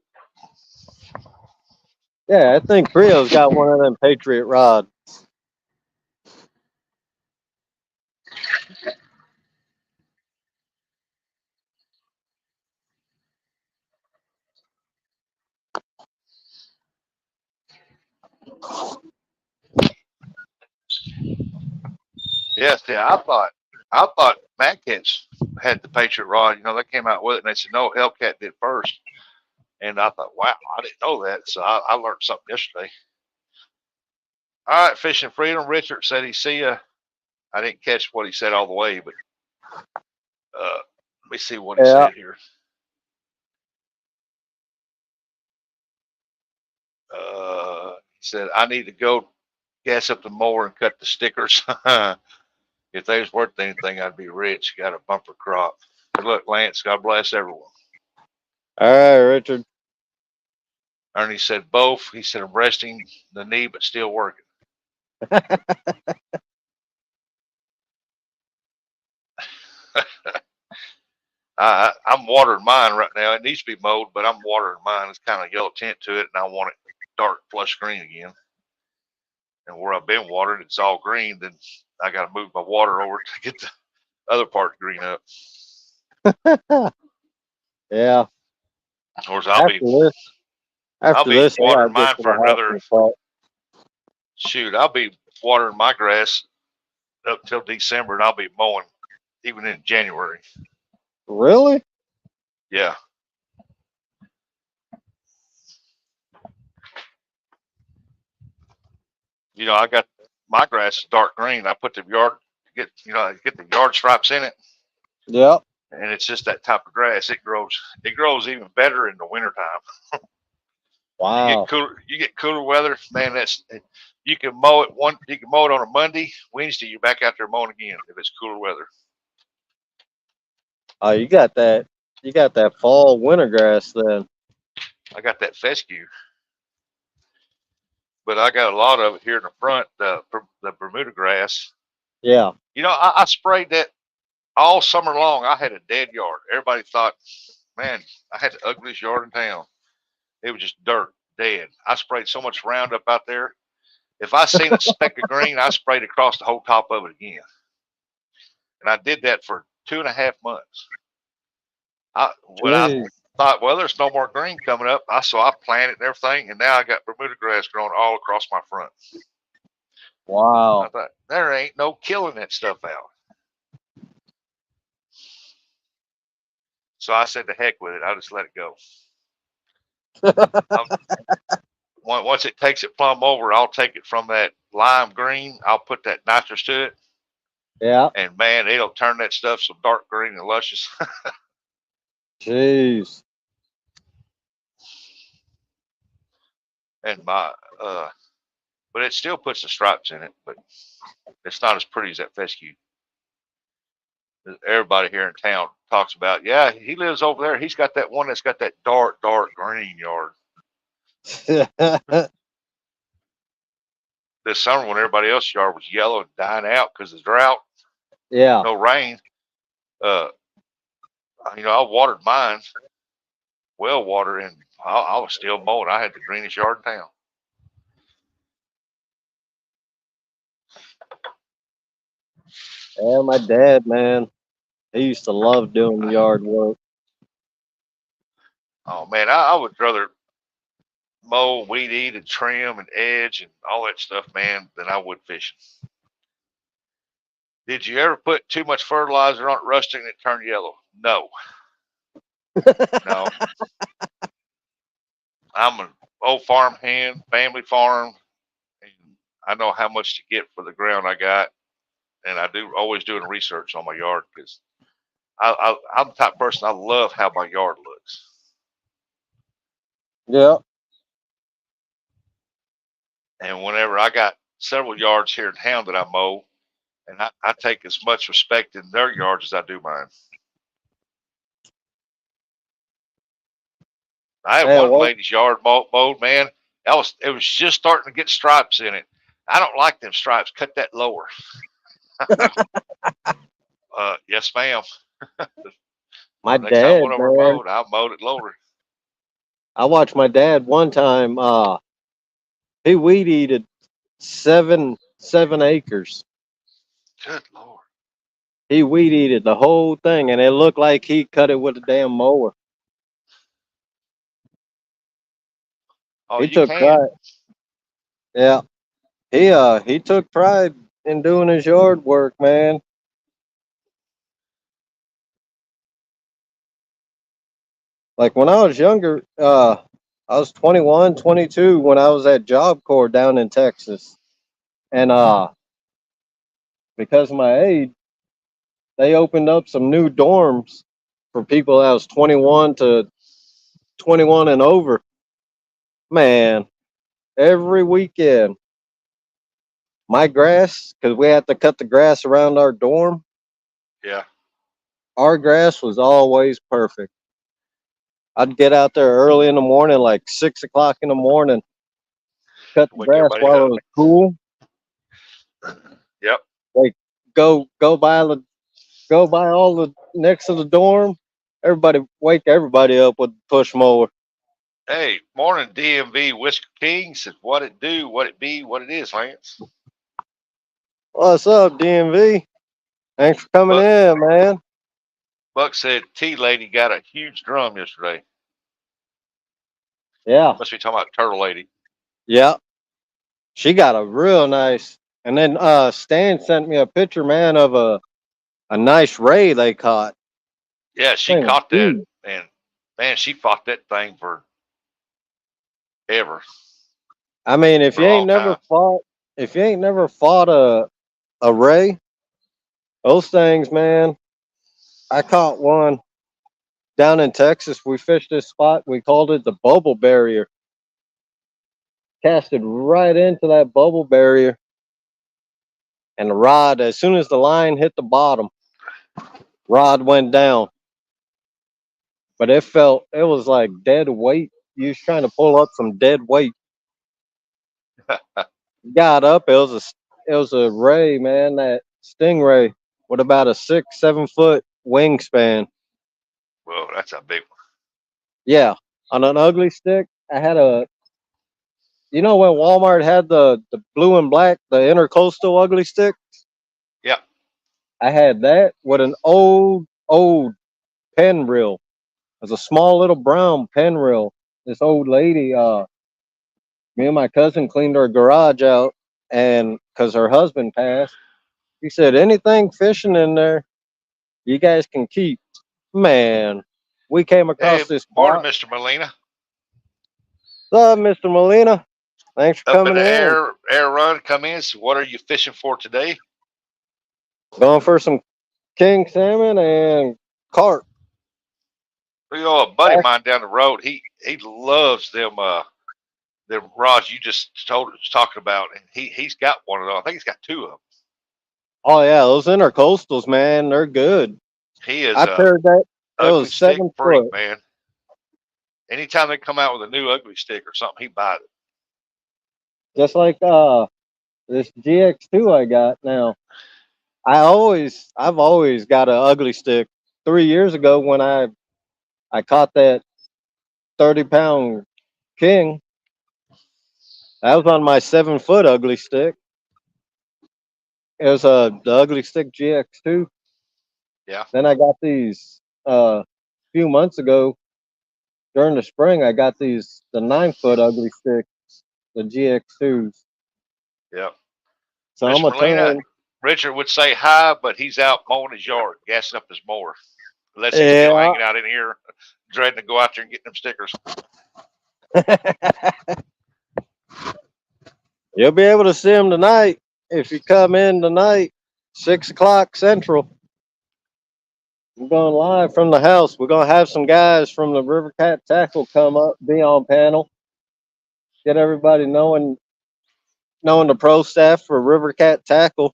Yeah, I think Creo's got one of them Patriot rods. Yes, yeah. I thought Mad Cats had the Patriot rod. You know, they came out with it, and they said no, Hellcat did first. And I thought, wow, I didn't know that. So I learned something yesterday. All right, Fishing Freedom. Richard said he see you. I didn't catch what he said all the way, but let me see what he Yeah. said here. He said, I need to go gas up the mower and cut the stickers. If they was worth anything, I'd be rich. Got a bumper crop. Good luck, Lance. God bless everyone. All right, Richard. Ernie said both. He said I'm resting the knee, but still working. I'm watering mine right now. It needs to be mowed, but I'm watering mine. It's kind of yellow tint to it, and I want it dark plush green again. And where I've been watering, it's all green. Then I got to move my water over to get the other part green up. Yeah. Of course, After this, I'll be I gotta watering get mine to for the another. house and Shoot, I'll be watering my grass up till December, and I'll be mowing even in January. Really? Yeah. You know, I got my grass is dark green. I put the get the yard stripes in it. Yep. And it's just that type of grass. It grows even better in the wintertime. Wow. You get cooler weather, man. You can mow it on a Monday, Wednesday you're back out there mowing again if it's cooler weather. Oh, you got that fall winter grass then. I got that fescue, but I got a lot of it here in the front, the Bermuda grass. Yeah. You know, I sprayed that all summer long. I had a dead yard. Everybody thought, man, I had the ugliest yard in town. It was just dirt, dead. I sprayed so much Roundup out there. If I seen a speck of green, I sprayed across the whole top of it again. And I did that for 2.5 months. When I thought, well, there's no more green coming up, so I planted and everything, and now I got Bermuda grass growing all across my front. Wow. I thought, there ain't no killing that stuff out. So I said, the heck with it. I'll just let it go. Once it takes it plumb over, I'll take it from that lime green. I'll put that nitrous to it. Yeah. And man, it'll turn that stuff some dark green and luscious. Jeez. And but it still puts the stripes in it, but it's not as pretty as that fescue. Everybody here in town talks about, yeah, he lives over there. He's got that one that's got that dark green yard. This summer when everybody else's yard was yellow and dying out because of the drought, Yeah. no rain, I watered mine, well water, and I was still mowing. I had the greenest yard in town. Yeah, my dad, man, he used to love doing yard work. Oh man, I would rather mow, weed eat, and trim and edge and all that stuff, man, than I would fishing. Did you ever put too much fertilizer on it, rusting, and it turned yellow? No. No. I'm an old farm hand, family farm, and I know how much to get for the ground I got, and I do always doing research on my yard because I'm the type of person, I love how my yard looks. Yeah. And whenever I got several yards here in town that I mow, and I take as much respect in their yards as I do mine. I had one lady's yard mowed, man. It was just starting to get stripes in it. I don't like them stripes. Cut that lower. Yes, ma'am. My Next dad, time I went over man, mowed, I mowed it lower. I watched my dad one time. He weed eated 7 acres. Good Lord. He weed eated the whole thing, and it looked like he cut it with a damn mower. Oh, He you took can. pride. Yeah, he took pride in doing his yard work, man. Like when I was younger, I was 21, 22 when I was at Job Corps down in Texas, and because of my age, they opened up some new dorms for people that was 21 and over. Man, every weekend. My grass, because we had to cut the grass around our dorm, Yeah. our grass was always perfect. I'd get out there early in the morning, like 6 o'clock in the morning, cut the Wake grass everybody while it up. was cool. Yep. Like go by all the next to the dorm. Everybody wake everybody up with the push mower. Hey, morning DMV Whisker King says what it do, what it be, what it is, Lance. What's up, DMV? Thanks for coming Buck in, man. Buck said T Lady got a huge drum yesterday. Yeah, Must be talking about Turtle Lady. yeah. She got a real nice. And then Stan sent me a picture, man, of a nice ray they caught. Yeah, she Thing was caught that, huge. and man, she fought that thing for ever, I mean, if for you a ain't long never time. fought, if you ain't never fought a ray, those things, man. I caught one down in Texas. We fished this spot. We called it the bubble barrier. Casted right into that bubble barrier, and the rod, as soon as the line hit the bottom, rod went down. But it was like dead weight. You was trying to pull up some dead weight. Got up. It was a ray, man. That stingray with about a 6, 7 foot wingspan. Well, that's a big one. Yeah, on an ugly stick. I had a. You know when Walmart had the blue and black, the intercoastal ugly stick. Yeah. I had that with an old pen reel. It was a small little brown pen reel. This old lady, me and my cousin cleaned her garage out, and because her husband passed, he said anything fishing in there, you guys can keep. Man, we came Hey, across this morning, spot. Mr. Molina. What's up, Mr. Molina? Thanks for Up in coming the in. air run, come in. So what are you fishing for today? Going for some king salmon and carp. You know, a buddy of mine down the road, he loves them rods you just told us talking about, and he's got one of those. I think he's got two of them. Oh yeah, those intercoastals, man, they're good. He is I a paired that. It ugly was stick 7 foot. freak, man. Anytime they come out with a new ugly stick or something, he buys it. Just like this GX2 I got now. I've always got an ugly stick. 3 years ago when I caught that 30-pound king, that was on my 7 foot ugly stick. It was the ugly stick GX2. Yeah. Then I got these a few months ago during the spring. I got the 9 foot ugly stick, the GX2s. Yep. So I'm Mr. gonna Molina, turn. Richard would say hi, but he's out mowing his yard, gassing up his mower. Unless he's still Yeah, hanging out in here, dreading to go out there and get them stickers. you'll be able to see them tonight if you come in tonight, 6 o'clock Central. We're going live from the house. We're gonna have some guys from the River Cat Tackle come up, be on panel, get everybody knowing the pro staff for River Cat Tackle.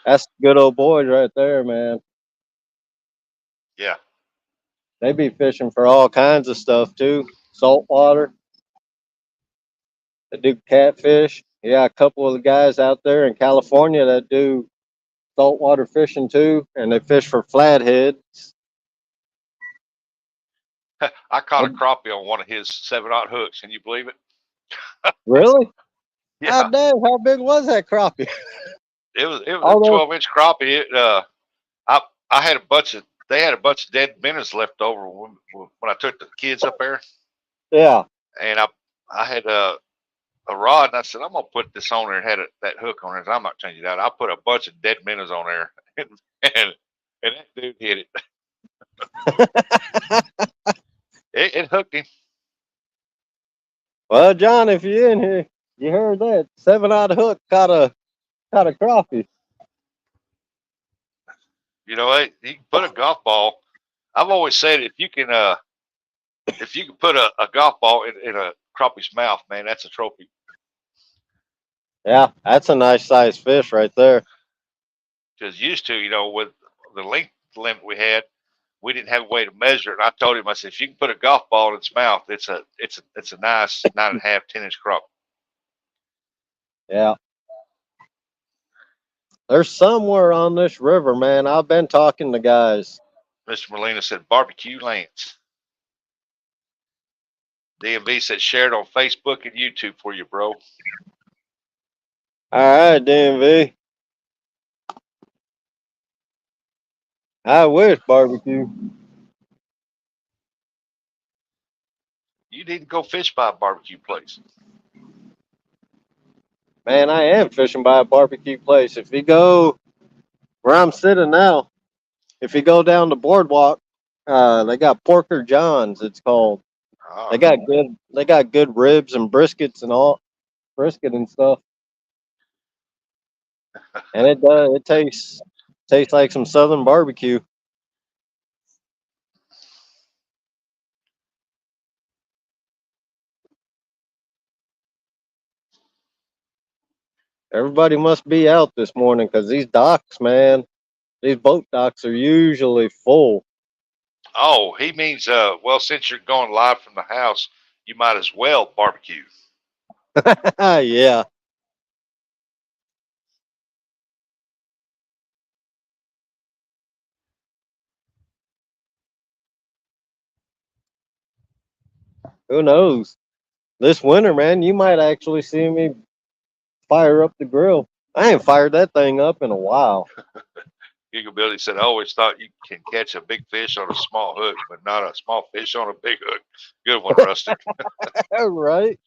That's good old boys right there, man. Yeah. They be fishing for all kinds of stuff too. Saltwater. They do catfish. Yeah, a couple of the guys out there in California that do saltwater fishing too, and they fish for flatheads. I caught a crappie on one of his 7/0 hooks. Can you believe it? Really? How Yeah. dang? How big was that crappie? It was a All those. 12-inch crappie. I I had a bunch of they had a bunch of dead minnows left over when I took the kids up there, Yeah. and I had a rod, and I said I'm gonna put this on there. And had that hook on there. I'm not changing that. I put a bunch of dead minnows on there, and that dude hit it. It hooked him. Well, John, if you're in here, you heard that 7 out hook caught a crappie. You know, you can put a golf ball. I've always said if you can If you can put a golf ball in a crappie's mouth, man, that's a trophy. Yeah, that's a nice sized fish right there. Because used to, with the length limit we had, we didn't have a way to measure it. And I told him, I said, if you can put a golf ball in its mouth, it's a nice 9.5, 10-inch crappie. Yeah. There's somewhere on this river, man. I've been talking to guys. Mr. Molina said, barbecue Lance. DMV said, share it on Facebook and YouTube for you, bro. All right, DMV. I wish barbecue. You need to go fish by a barbecue place. Man, I am fishing by a barbecue place. If you go where I'm sitting now, if you go down the boardwalk, they got Porker John's. It's called. Ah, They got good ribs and briskets and all brisket and stuff. And it tastes like some southern barbecue. Everybody must be out this morning because these docks, man, these boat docks are usually full. oh, he means, well, since you're going live from the house, you might as well barbecue. Yeah. Who knows? This winter, man, you might actually see me fire up the grill. I ain't fired that thing up in a while. Giggle Billy said, I always thought you can catch a big fish on a small hook, but not a small fish on a big hook. Good one, Rustic. Right?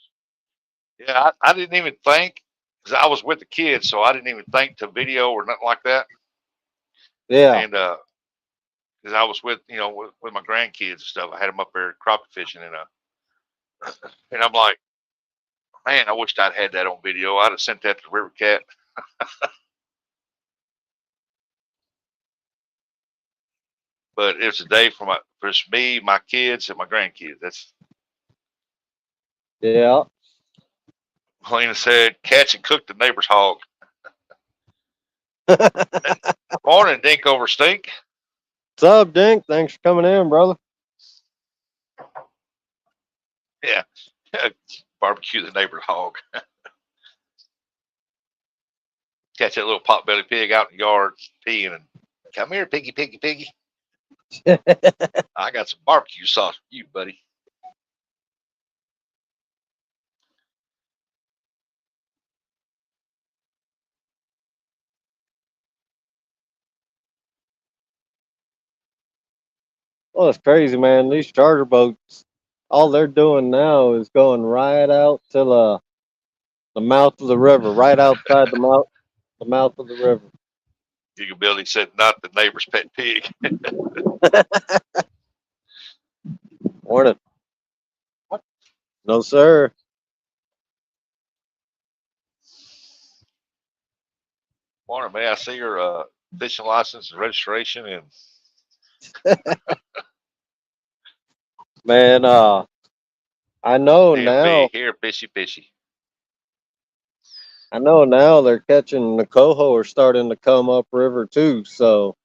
Yeah, I didn't even think, because I was with the kids, so I didn't even think to video or nothing like that. Yeah. And because I was with my grandkids and stuff, I had them up there crappie fishing, and I'm like, man, I wished I'd had that on video. I'd have sent that to River Cat. But it's a day for me, my kids, and my grandkids. That's Yeah. Helena said, catch and cook the neighbor's hog. What's Morning, Dink over Stink. up, Dink? Thanks for coming in, brother. Yeah. Barbecue the neighbor's hog. Catch that little potbelly pig out in the yard peeing and come here, piggy, piggy, piggy. I got some barbecue sauce for you, buddy. Well, it's crazy, man. These charter boats, all they're doing now is going right out to the mouth of the river, right outside the mouth of the river. Giggle Billy said, not the neighbor's pet pig. Morning. No, sir. Morning, man. I see your fishing license and registration, and Man, I know now. DMV here, fishy, fishy. I know now they're catching the coho are starting to come up river too. So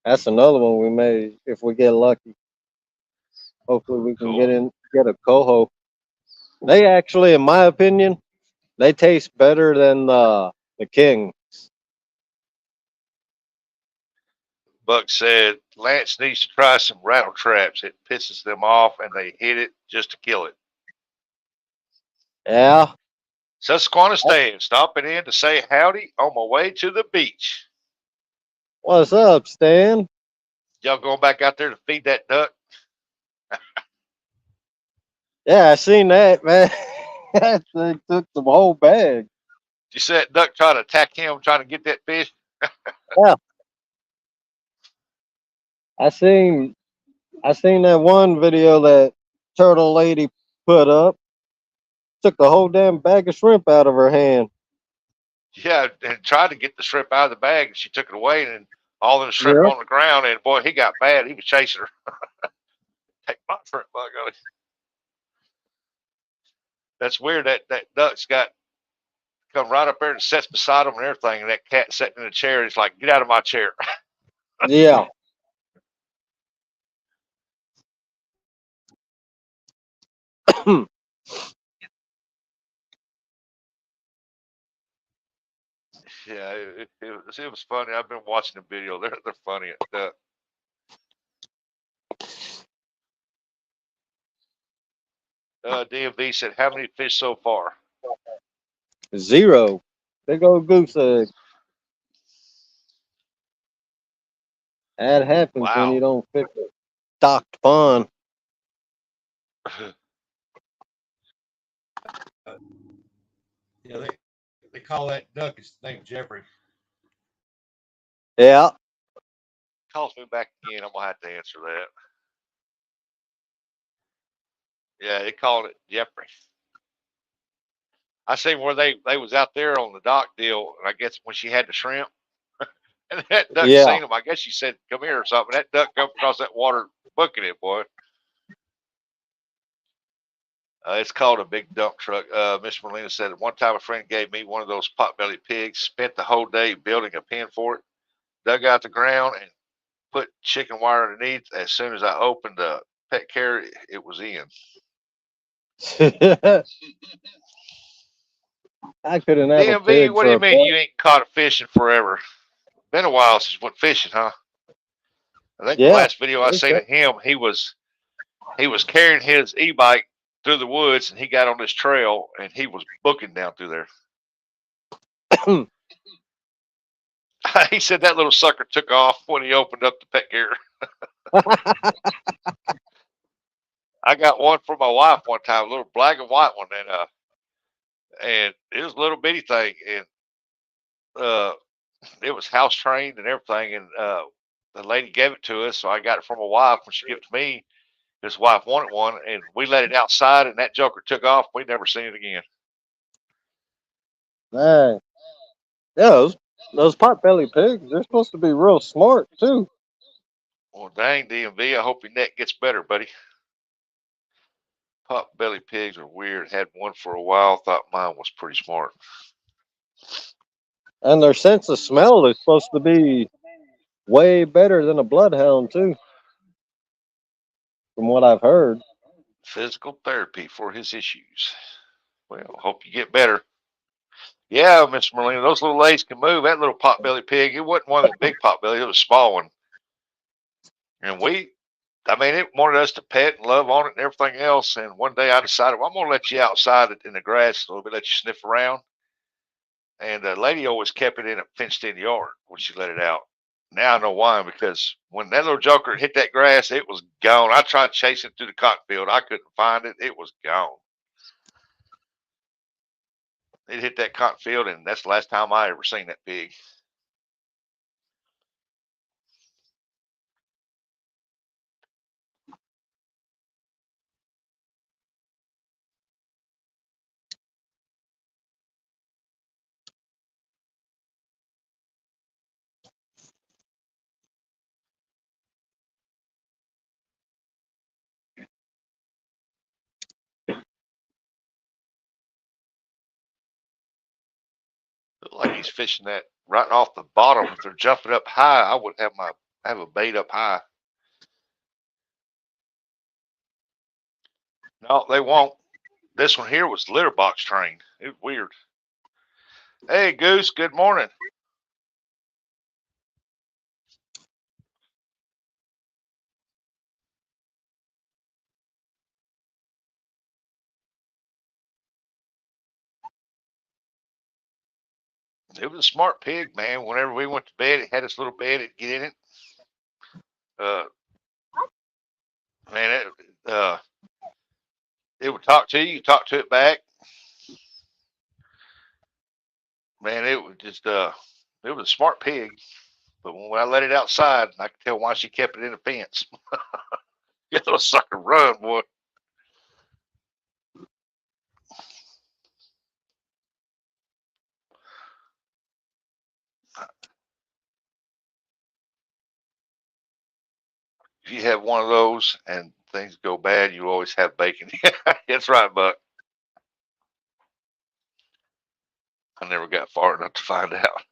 that's another one we may, if we get lucky. Hopefully we can Cool. get a coho. They actually, in my opinion, they taste better than the king. Buck said, Lance needs to try some rattle traps. It pisses them off, and they hit it just to kill it. Yeah. Susquehanna Stan, stopping in to say howdy on my way to the beach. What's up, Stan? Y'all going back out there to feed that duck? Yeah, I seen that, man. That thing took some whole bag. You said that duck trying to attack him, trying to get that fish? Yeah. I seen that one video that turtle lady put up. Took the whole damn bag of shrimp out of her hand. Yeah, and tried to get the shrimp out of the bag, and she took it away, and all them shrimp Yeah. on the ground, and boy, he got bad. He was chasing her. Take my shrimp by golly. That's weird. That duck's got come right up there and sits beside him and everything. And that cat sitting in the chair. He's like, "Get out of my chair." Yeah. Yeah, it was funny. I've been watching the video. They're funny. DMV said, "How many fish so far?" 0. Big old goose egg. That happens when Wow. you don't fix a stocked pond. Yeah, they call that duck. His name Jeffrey. Yeah. Calls me back again. I'm gonna have to answer that. Yeah, they called it Jeffrey. I seen where they was out there on the dock deal, and I guess when she had the shrimp, and that duck Yeah. seen him. I guess she said, "Come here" or something. That duck come across that water, booking it, boy. It's called a big dump truck. Miss Molina said, "At one time a friend gave me one of those potbelly pigs. Spent the whole day building a pen for it. Dug out the ground and put chicken wire underneath. As soon as I opened the pet care, it was in." I couldn't have a DMV, pig what do for you a mean pet. you ain't caught a fish in forever? Been a while since you went fishing, huh? I think the Yeah. last video I seen of him, he was carrying his e-bike through the woods, and he got on this trail, and he was booking down through there. He said that little sucker took off when he opened up the pet care. I got one for my wife one time, a little black and white one, and it was a little bitty thing, and uh, it was house trained and everything, and the lady gave it to us, so I got it from my wife. When she gave it to me, his wife wanted one, and we let it outside, and that joker took off. We never seen it again. Man. Yeah, those potbelly pigs, they're supposed to be real smart too. Well, dang, DMV, I hope your neck gets better, buddy. Pot belly pigs are weird. Had one for a while. Thought mine was pretty smart. And their sense of smell is supposed to be way better than a bloodhound too, from what I've heard. Physical therapy for his issues. Well, hope you get better. Yeah, Miss Merlina, those little legs can move. That little potbelly pig, it wasn't one of the big potbelly, it was a small one. And it wanted us to pet and love on it and everything else. And one day I decided, well, I'm going to let you outside in the grass a little bit, let you sniff around. And the lady always kept it in a fenced in yard when she let it out. Now I know why, because when that little joker hit that grass, it was gone. I tried chasing it through the cotton field. I couldn't find it. It was gone. It hit that cotton field, and that's the last time I ever seen that pig. Look like he's fishing that right off the bottom. If they're jumping up high, I would have a bait up high. No, they won't. This one here was litter box trained. It was weird. Hey, Goose. Good morning. It was a smart pig, man. Whenever we went to bed, it had its little bed. It'd get in it. Uh, man, it would talk to you. You talk to it back. Man, it was just it was a smart pig. But when I let it outside, I could tell why she kept it in the fence. That little sucker run, boy. If you have one of those and things go bad, you always have bacon. That's right, Buck. I never got far enough to find out.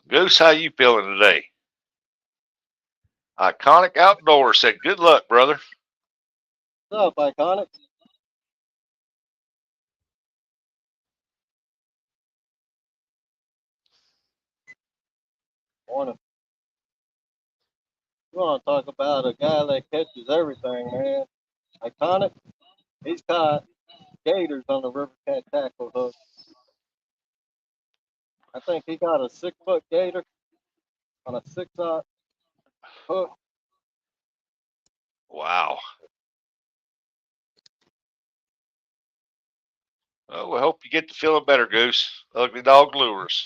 Goose, how you feeling today? Iconic Outdoors said, good luck, brother. What's up, Iconic? Morning. We want to talk about a guy that catches everything, man. Iconic. He's caught gators on the River Cat tackle hook. I think he got a 6-foot gator on a 6-aught hook. Wow. Well, we hope you get to feeling better, Goose. Ugly dog lures.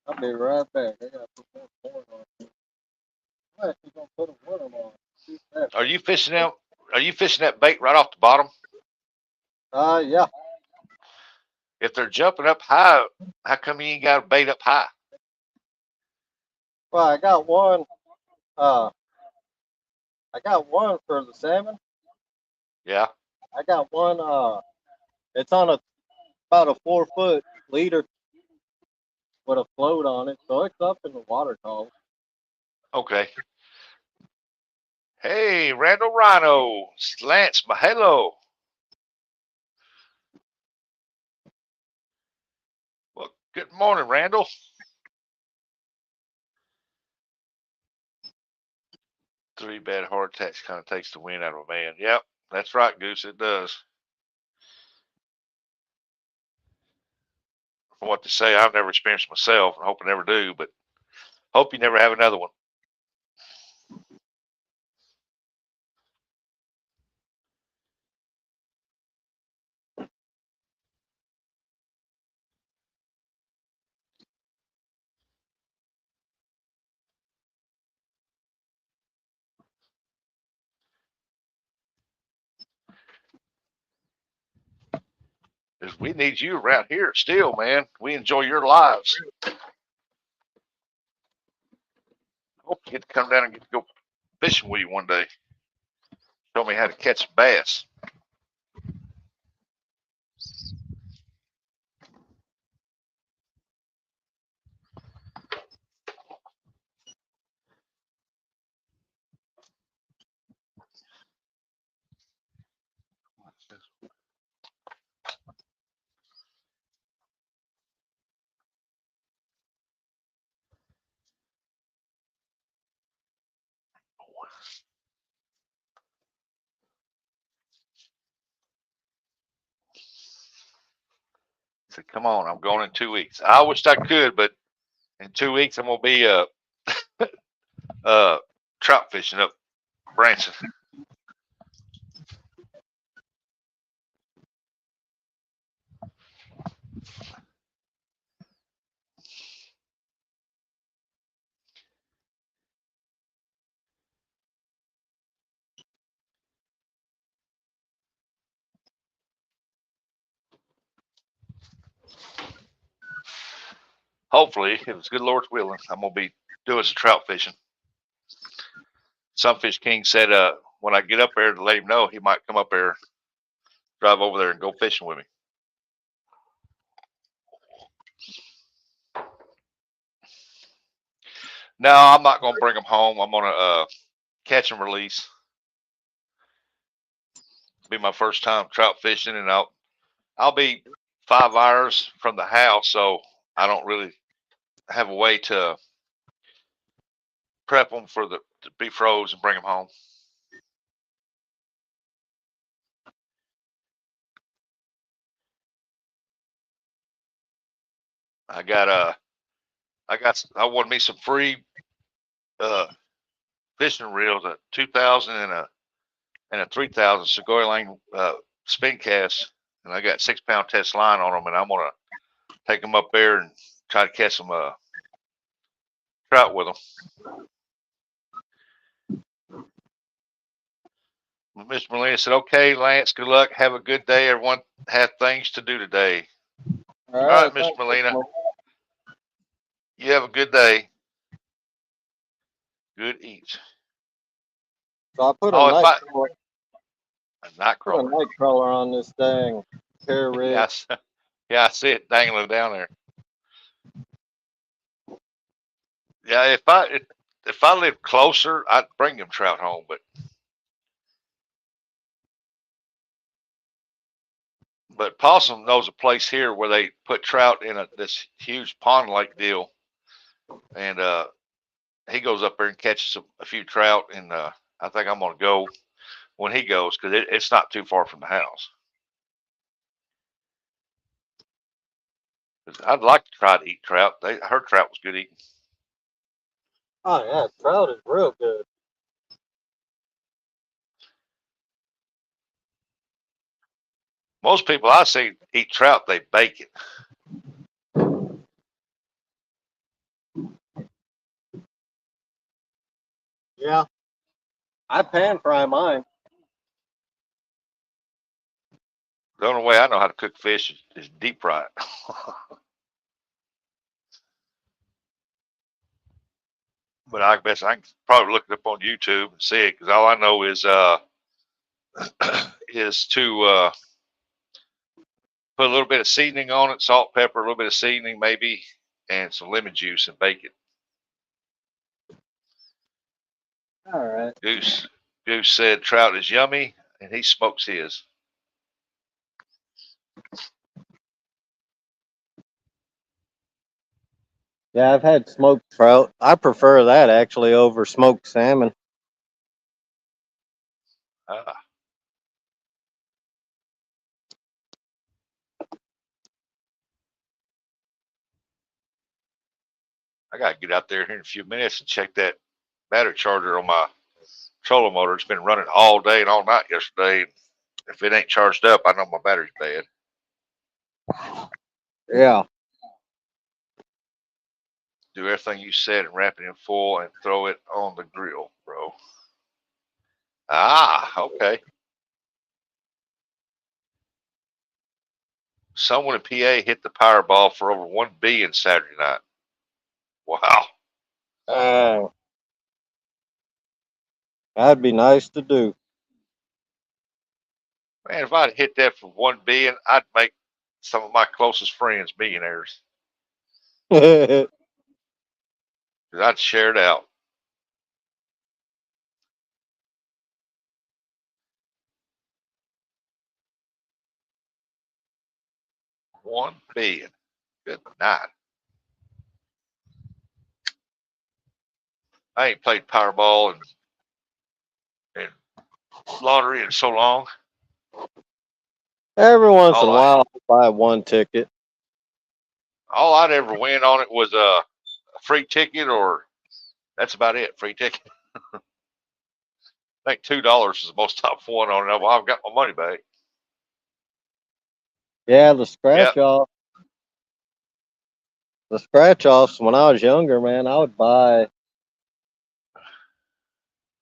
I'll be right back. I gotta put that corn on. I'm actually gonna put a worm on. Are you fishing out? Are you fishing that bait right off the bottom? Yeah. If they're jumping up high, how come you ain't got a bait up high? Well, I got one. I got one for the salmon. Yeah. I got one. It's on about a 4-foot leader with a float on it, so it's up in the water column. Okay. Hey, Randall Rhino, Lance Mahalo. Well, good morning, Randall. Three bad heart attacks kind of takes the wind out of a man. Yep, that's right, Goose. It does. From what to say, I've never experienced myself. I hope I never do, but hope you never have another one. Because we need you around here still, man. We enjoy your lives. Hope you get to come down and get to go fishing with you one day. Show me how to catch bass. I said, come on, I'm going in 2 weeks. I wished I could, but in 2 weeks I'm gonna be trout fishing up Branson. Hopefully, if it's good Lord's willing, I'm gonna be doing some trout fishing. Sunfish King said, when I get up there to let him know, he might come up there, drive over there, and go fishing with me. No, I'm not gonna bring them home. I'm gonna catch and release. Be my first time trout fishing, and I'll be 5 hours from the house, so I don't really have a way to prep them for to be froze and bring them home. I wanted me some free fishing reels, a 2000 and a 3000 Segoy Lane spin cast, and I got 6-pound test line on them, and I'm gonna take them up there and try to catch some trout with them. Miss Melina said, "Okay, Lance. Good luck. Have a good day. Everyone have things to do today." All All right, right, Miss thanks. Melina. You have a good day. Good eats. So I put a Oh, if I a put a nightcrawler. night crawler on this dang hair rig. Yes, yeah, I see it dangling down there. Yeah, if I lived closer, I'd bring them trout home. But Possum knows a place here where they put trout in this huge pond lake deal, and he goes up there and catches a few trout. And I think I'm gonna go when he goes because it's not too far from the house. 'Cause I'd like to try to eat trout. I heard trout was good eating. Oh yeah, trout is real good. Most people I see eat trout, they bake it. Yeah, I pan fry mine. The only way I know how to cook fish is deep fry it. But I guess I can probably look it up on YouTube and see it because all I know is to put a little bit of seasoning on it, salt, pepper, a little bit of seasoning maybe, and some lemon juice and bake it. All right. Goose said trout is yummy, and he smokes his. Yeah, I've had smoked trout. I prefer that actually over smoked salmon. Ah, I got to get out there here in a few minutes and check that battery charger on my trolling motor. It's been running all day and all night yesterday. If it ain't charged up, I know my battery's bad. Yeah. Do everything you said and wrap it in foil and throw it on the grill, bro. Ah, okay. Someone in PA hit the Powerball for over 1 billion Saturday night. Wow. Uh, that'd be nice to do. Man, if I'd hit that for 1 billion, I'd make some of my closest friends millionaires. Yeah, 'Cause I'd share it out. $1 billion. Good night. I ain't played Powerball and lottery in so long. every once in a All I while, I'll buy one ticket. all I'd ever win on it was a free ticket, or that's about it. Free ticket. I think $2 is the most I've won on it. Well, I've got my money back. Yeah, the Yep. scratch off. The scratch offs when I was younger, man, I would buy.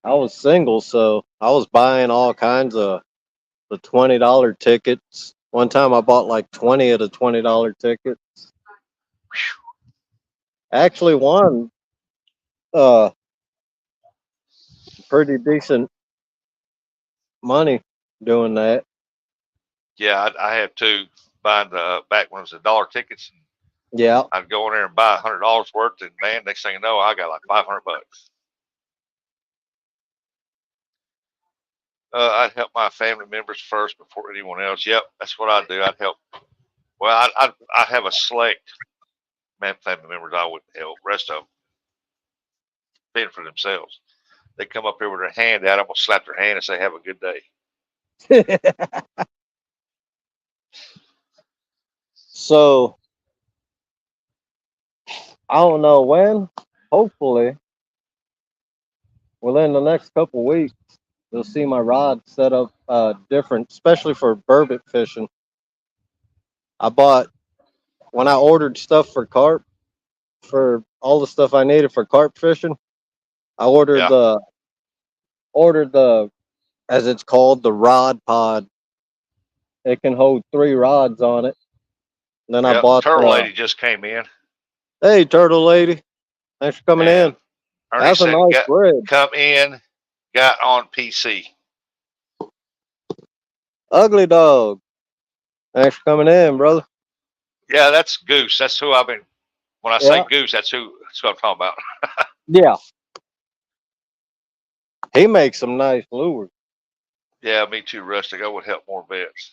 I was single, so I was buying all kinds of the $20 tickets. One time I bought like 20 of the $20 tickets. Actually won uh pretty decent money doing that. Yeah, I have to buying the back when it was the dollar tickets. Yeah. I'd go in there and buy $100 worth, and man, next thing you know, I got like $500. I'd help my family members first before anyone else. Yep, that's what I'd do. I'd help. Well, I have a select family members I wouldn't help. Rest of them fend for themselves. They come up here with their hand out. I'm gonna slap their hand and say, "Have a good day." So I don't know when. Hopefully, within the next couple weeks, you'll see my rod set up different, especially for burbot fishing. I bought when I ordered stuff for carp for all the stuff I needed for carp fishing. I Yeah. ordered the as it's called, the rod pod. It can hold 3 rods on it. Then I Yep. bought Turtle the. lady just came in, Hey, turtle lady, thanks for coming in. and Ernie That's a said, nice bridge. come in, got on PC. Ugly dog, thanks for coming in, brother. Yeah, that's Goose. That's who I've been. When I say Yeah, Goose, that's who. That's what I'm talking about. yeah. He makes some nice lures. Yeah, me too, Rustic. I would help more vets.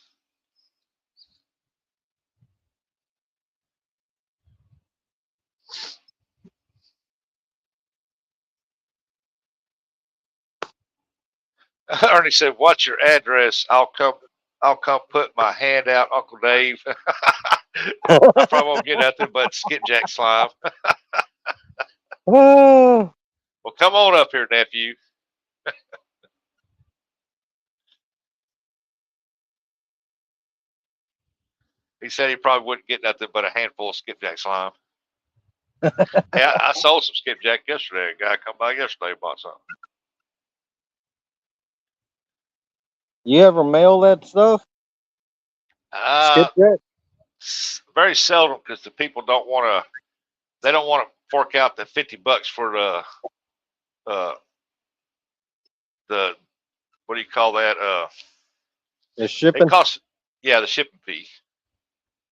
Ernie said, "What's your address? I'll come. I'll come put my hand out, Uncle Dave." I probably won't get nothing but skipjack slime. Oh, Well, come on up here, nephew. He said he probably wouldn't get nothing but a handful of skipjack slime. Hey, I sold some skipjack yesterday. A guy come by yesterday and bought some. you ever mail that stuff? Uh, Skipjack? very seldom because the people don't want to. They don't want to fork out the $50 for uh, the what do you call that? The It shipping? costs, yeah, the shipping fee.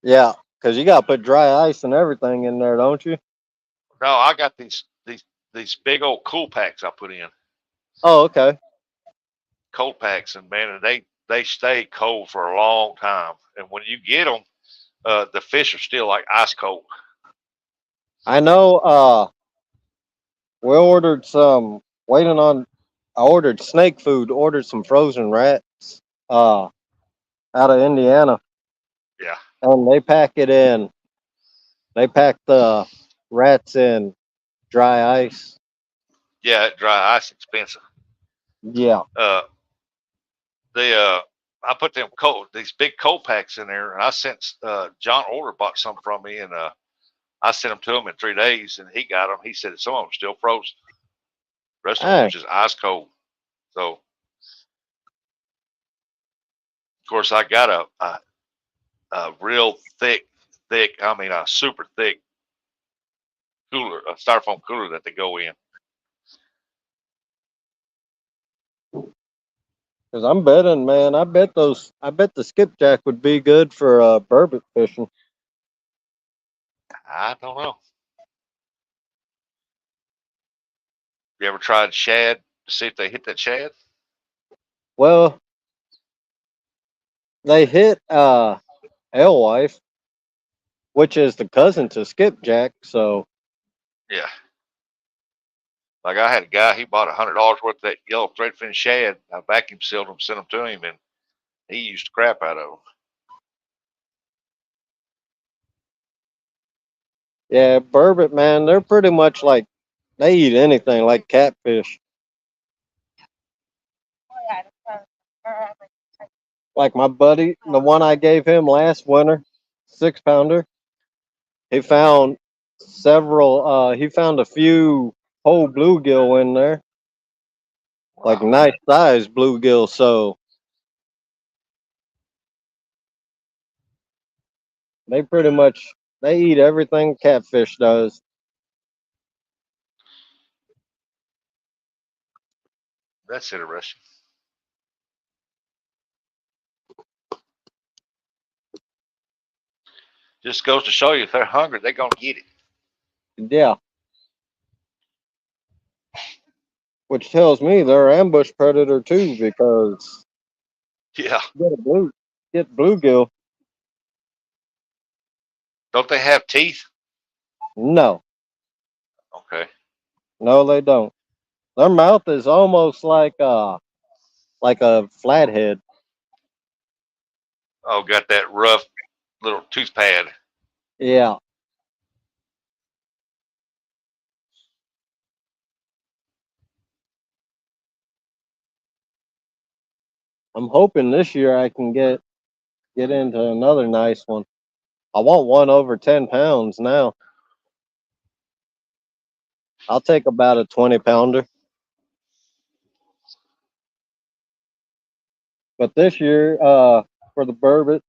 Yeah, because you got to put dry ice and everything in there, don't you? No, I got these big old cool packs I put in, Oh, okay. cold packs, and man, they stay cold for a long time. And when you get them, the fish are still like ice cold. I know. We ordered some. Waiting on. I ordered snake food. Ordered some frozen rats. Out of Indiana, Yeah, and they pack it in. They pack the rats in dry ice. yeah, dry ice expensive. Yeah. Uh, they I put them these big cold packs in there, and I sent John Order bought some from me, and I sent them to him in 3 days, and he got them. He said some of them still frozen. The rest of them Hey, was just ice cold. So, of course, I got a real thick. I mean, a super thick cooler, a styrofoam cooler that they go in. because I'm betting, man. I bet those. I bet the skipjack would be good for burbot fishing. I don't know. You ever tried shad to see if they hit that shad? Well, they hit alewife, which is the cousin to skipjack. So Yeah. Like I had a guy, he bought $100 worth of that yellow threadfin shad. I vacuum sealed them, sent them to him, and he used the crap out of them. yeah, burbot, man, they're pretty much like they eat anything like catfish. Like my buddy, the one I gave him last winter, 6 pounder. He found several. He found a few whole bluegill in there, like Wow. nice size bluegill. So they pretty much they eat everything catfish does. That's interesting. Just goes to show you if they're hungry, they're going to get it. Yeah, which tells me they're ambush predator too because Yeah. get a get bluegill. Don't they have teeth? No, Okay. no, they don't. Their mouth is almost like a flathead. Oh, got that rough little tooth pad. Yeah, I'm hoping this year I can get into another nice one. I want one over 10 pounds now. I'll take about a 20 pounder. But this year, for the burbot,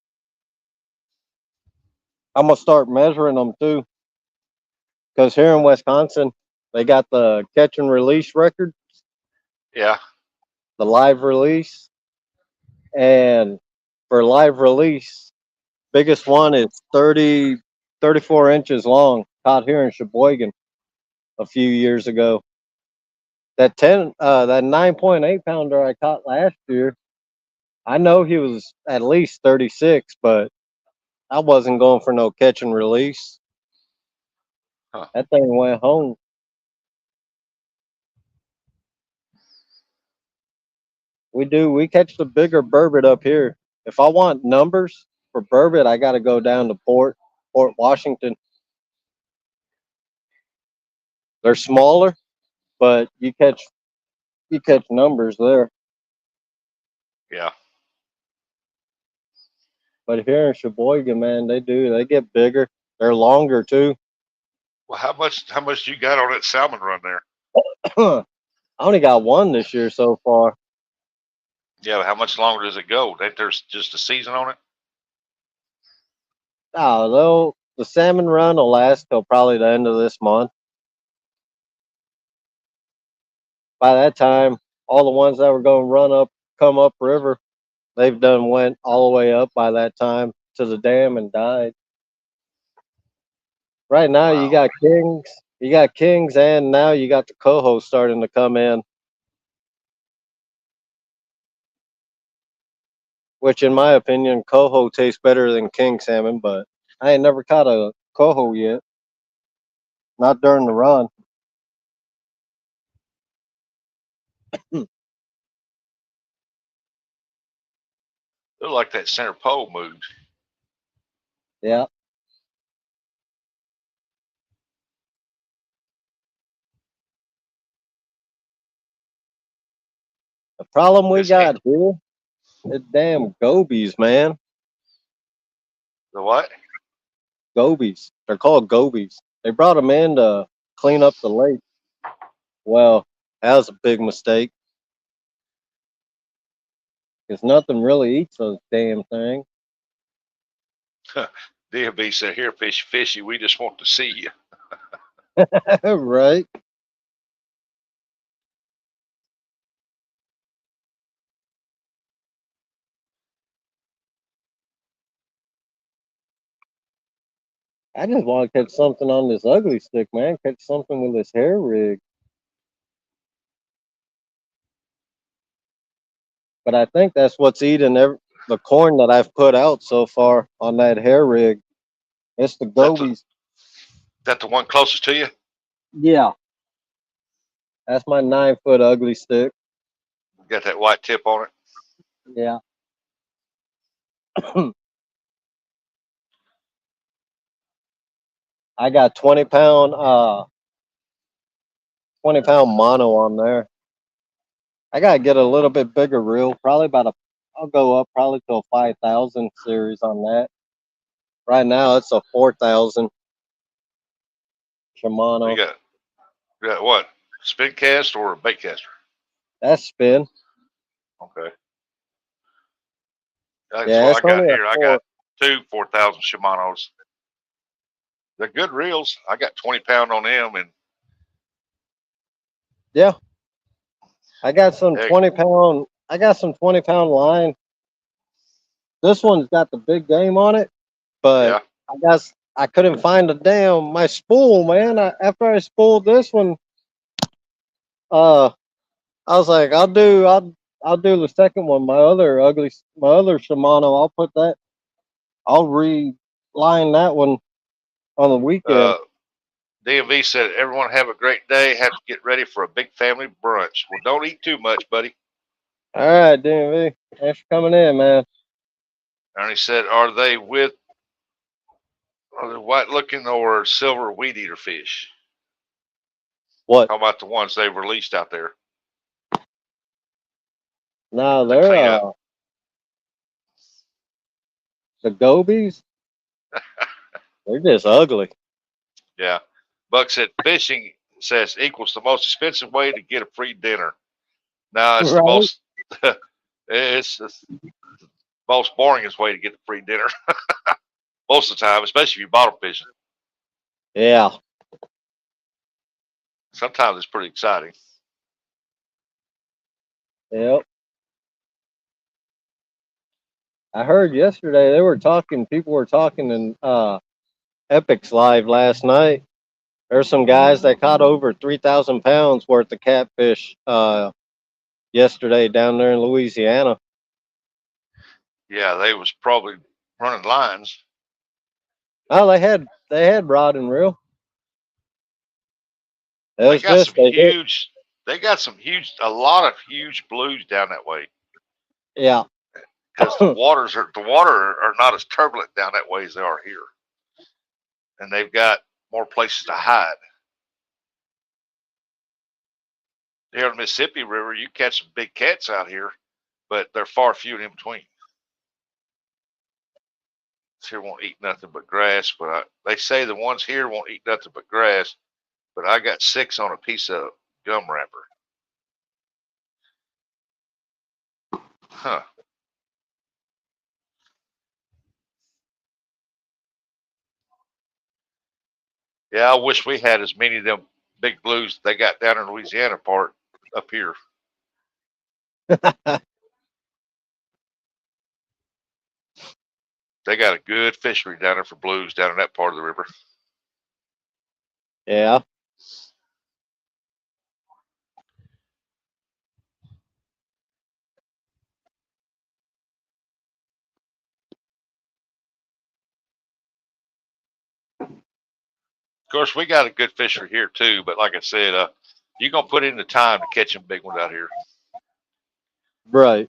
I'm gonna start measuring them too. Because here in Wisconsin, they got the catch and release record, Yeah. the live release, and for live release, biggest one is 34 inches long. Caught here in Sheboygan a few years ago. That 9.8 pounder I caught last year, I know he was at least 36, but I wasn't going for no catch and release. Huh. That thing went home. We catch the bigger burbot up here. If I want numbers for burbot, I got to go down to Port Washington. They're smaller, but you catch numbers there. Yeah. But here in Sheboygan, man, they get bigger. They're longer too. Well, how much you got on that salmon run there? I only got one this year so far. Yeah, but how much longer does it go? Ain't there's just a season on it? The salmon run will last till probably the end of this month. By that time, all the ones that were going to come up river, they've done went all the way up by that time to the dam and died. Right now, Wow. you got kings, and now you got the coho starting to come in. Which, in my opinion, coho tastes better than king salmon. But I ain't never caught a coho yet, not during the run. Look like that center pole moved. Yeah. The problem we It's in got here is damn gobies, man. the what? Gobies. They're called gobies. They brought them in to clean up the lake. Well, that was a big mistake because nothing really eats those damn things. DB said, "Here, fishy. We just want to see you." Right? I just want to catch something on this ugly stick, man. Catch something with this hair rig. But I think that's what's eating the corn that I've put out so far on that hair rig. It's the That the gobies. that the one closest to you? Yeah. That's my 9 foot ugly stick. Got that white tip on it. Yeah. I got 20 pound mono on there. I gotta get a little bit bigger reel. I'll go up probably to a 5,000 series on that. Right now it's a 4,000 You Shimano. got what? Spin cast or a bait caster? That's spin. Okay. That's Yeah, what it's I got only a here. I four. got two 4,000 Shimano's. They're good reels. I got 20 pound on them, and Yeah, I got some heck, 20 pound. I got some 20 pound line. This one's got the big game on it, but yeah. I guess I couldn't find my spool, man. After I spooled this one, uh, I was like, I'll do the second one. My other Shimano. I'll reline that one on the weekend. Uh, DMV said, "Everyone have a great day. Have to get ready for a big family brunch. Well, don't eat too much, buddy." All right, DMV. Thanks for coming in, man. Ernie said, are they white looking or silver weed eater fish? What? How about the ones they released out there No, to they're clean up? the gobies. They're just ugly. Yeah. Buck said, fishing says equals the most expensive way to get a free dinner. Now it's the Right? most It's the most boringest way to get the free dinner most of the time, especially if you're bottom fishing. Yeah. Sometimes it's pretty exciting. Yep. I heard yesterday people were talking in Epic's live last night. There's some guys that caught over 3,000 pounds worth of catfish yesterday down there in Louisiana. Yeah, they was probably running lines. Oh, they had rod and reel. It They was got just some they hit. huge. They got a lot of huge blues down that way Yeah. because the water are not as turbulent down that way as they are here, and they've got more places to hide. Here on the Mississippi River, you catch some big cats out here, but they're far few and in between. This here won't eat nothing but grass, but they say the ones here won't eat nothing but grass, but I got 6 on a piece of gum wrapper. Huh. Yeah, I wish we had as many of them big blues they got down in Louisiana part up here. They got a good fishery down there for blues down in that part of the river. Yeah. Of course, we got a good fishery here too, but like I said, you're gonna put in the time to catch them big ones out here. Right.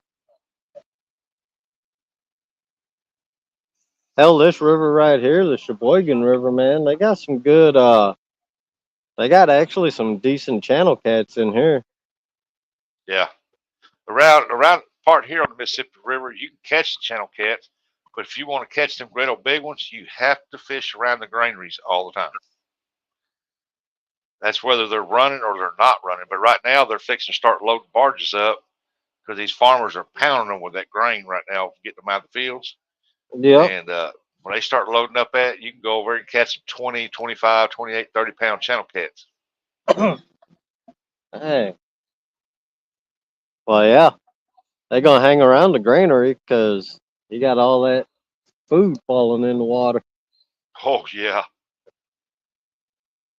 Hell, this river right here, the Sheboygan River, man, they got some good they got actually some decent channel cats in here. Yeah, around part here on the Mississippi River, you can catch the channel cats, but if you want to catch them great old big ones, you have to fish around the granaries all the time. That's whether they're running or they're not running. But right now, they're fixing to start loading barges up because these farmers are pounding them with that grain right now, getting them out of the fields. Yep. And when they start loading up that, you can go over and catch some 20, 25, 28, 30-pound channel cats. Hey. Well, yeah, they're gonna hang around the granary because you got all that food falling in the water. Oh, yeah.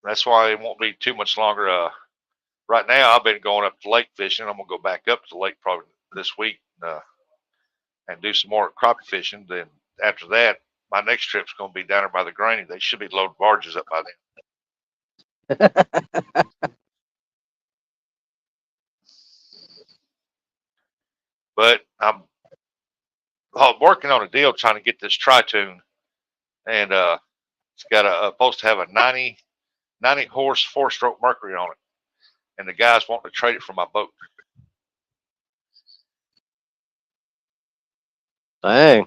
That's why it won't be too much longer. Right now, I've been going up to lake fishing. I'm going to go back up to the lake probably this week and do some more crappie fishing. Then after that, my next trip's going to be down there by the granny. They should be loading barges up by then. But I'm working on a deal trying to get this Tritune, and it's got supposed to have a 90 horse 4-stroke Mercury on it, and the guy's wanting to trade it for my boat. Dang.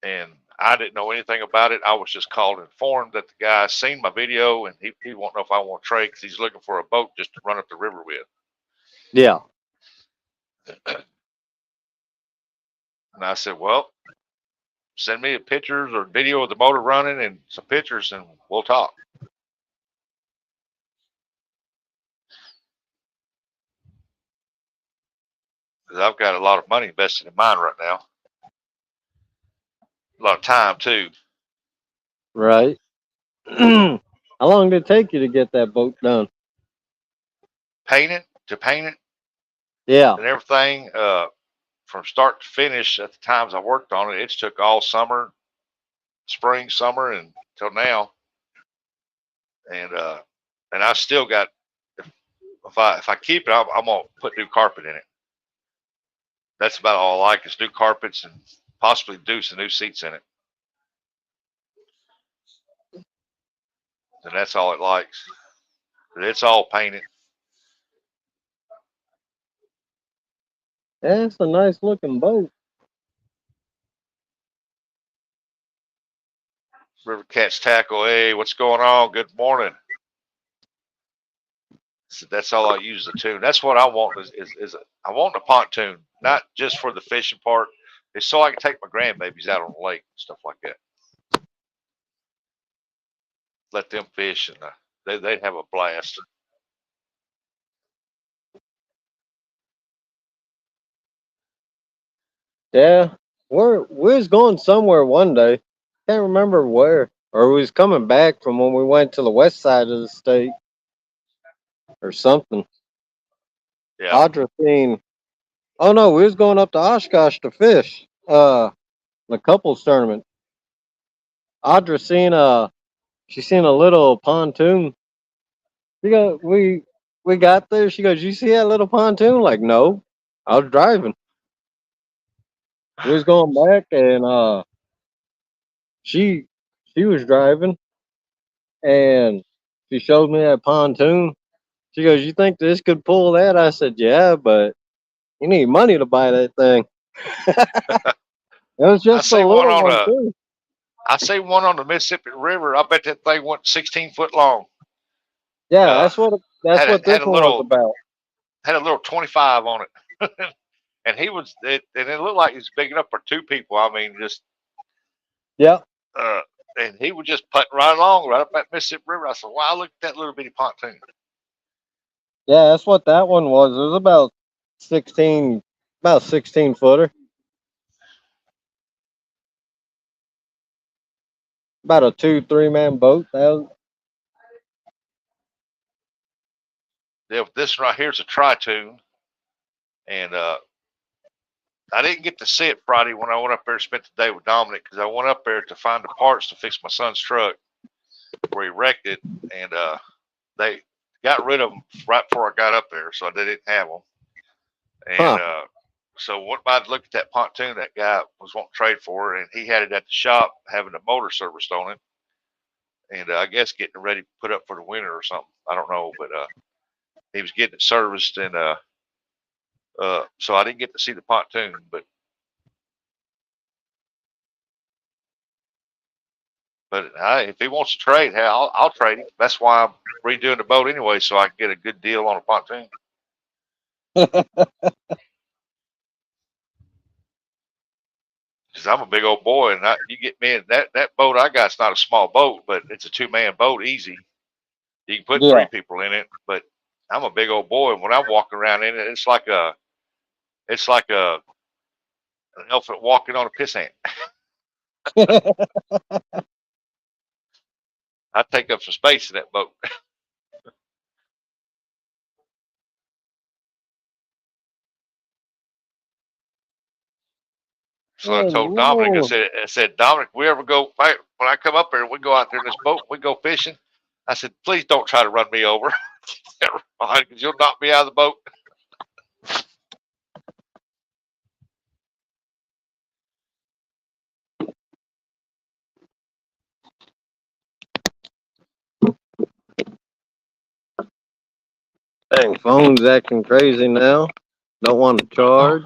And I didn't know anything about it. I was just called and informed that the guy seen my video, and he won't know if I want to trade because he's looking for a boat just to run up the river with. Yeah. And I said, well, send me pictures or video of the motor running and some pictures, and we'll talk. Because I've got a lot of money invested in mine right now. A lot of time, too. Right. How long did it take you to get that boat done? Paint it, Yeah. and everything from start to finish at the times I worked on it. It took all summer, spring, summer, and till now. And I still got, if I keep it, I'm gonna put new carpet in it. That's about all I like is new carpets and possibly do some new seats in it. And that's all it likes. But it's all painted. Yeah, it's a nice looking boat. River Cats Tackle, hey, what's going on? Good morning. So that's all I use the tune. That's what I want is I want a pontoon, not just for the fishing part. It's so I can take my grandbabies out on the lake and stuff like that. Let them fish and they'd have a blast. Yeah, we was going somewhere one day. Can't remember where, or we was coming back from when we went to the west side of the state or something. Yeah. Audra seen. Oh no, we was going up to Oshkosh to fish. The couples tournament. Audra seen she seen a little pontoon. She go we got there. She goes, "You see that little pontoon?" Like, no, I was driving. We was going back, and she she was driving, and she showed me that pontoon. She goes, "You think this could pull that?" I said, "Yeah, but you need money to buy that thing." It was I just a see one little on one a too. I see one on the Mississippi River. I bet that thing went 16 foot long. Yeah, Uh, that's what this had a one was little about. 25 on it, and and it looked like he was big enough for two people. I mean, just Yep. uh, and he was just putting right along right up that Mississippi River. I said, "Wow, look at that little bitty pontoon." Yeah, that's what that one was. It was 16, about 16 footer, about a 2, 3 man boat. That was, This right here is a tri-tune, and I didn't get to see it Friday when I went up there and spent the day with Dominic because I went up there to find the parts to fix my son's truck where he wrecked it, and they got rid of them right before I got up there, so they didn't have them. And huh? so what I looked at that pontoon that guy was wanting to trade for, and he had it at the shop having the motor serviced on it, and I guess getting ready to put up for the winter or something. I don't know, but he was getting it serviced, and so I didn't get to see the pontoon, but if he wants to trade, hey, I'll trade him. That's why I'm redoing the boat anyway, so I can get a good deal on a pontoon. Because I'm a big old boy, and you get me in that boat I got's not a small boat, but it's a 2 man boat, easy. You can put three Yeah. people in it, but I'm a big old boy, and when I'm walking around in it, it's like an elephant walking on a piss ant. I take up some space in that boat. So I Good told Dominic, Lord. I said, Dominic, we ever go when I come up there, we go out there in this boat, we go fishing. I said, please don't try to run me over, because you'll knock me out of the boat. Dang, phone's acting crazy now. Don't want to charge.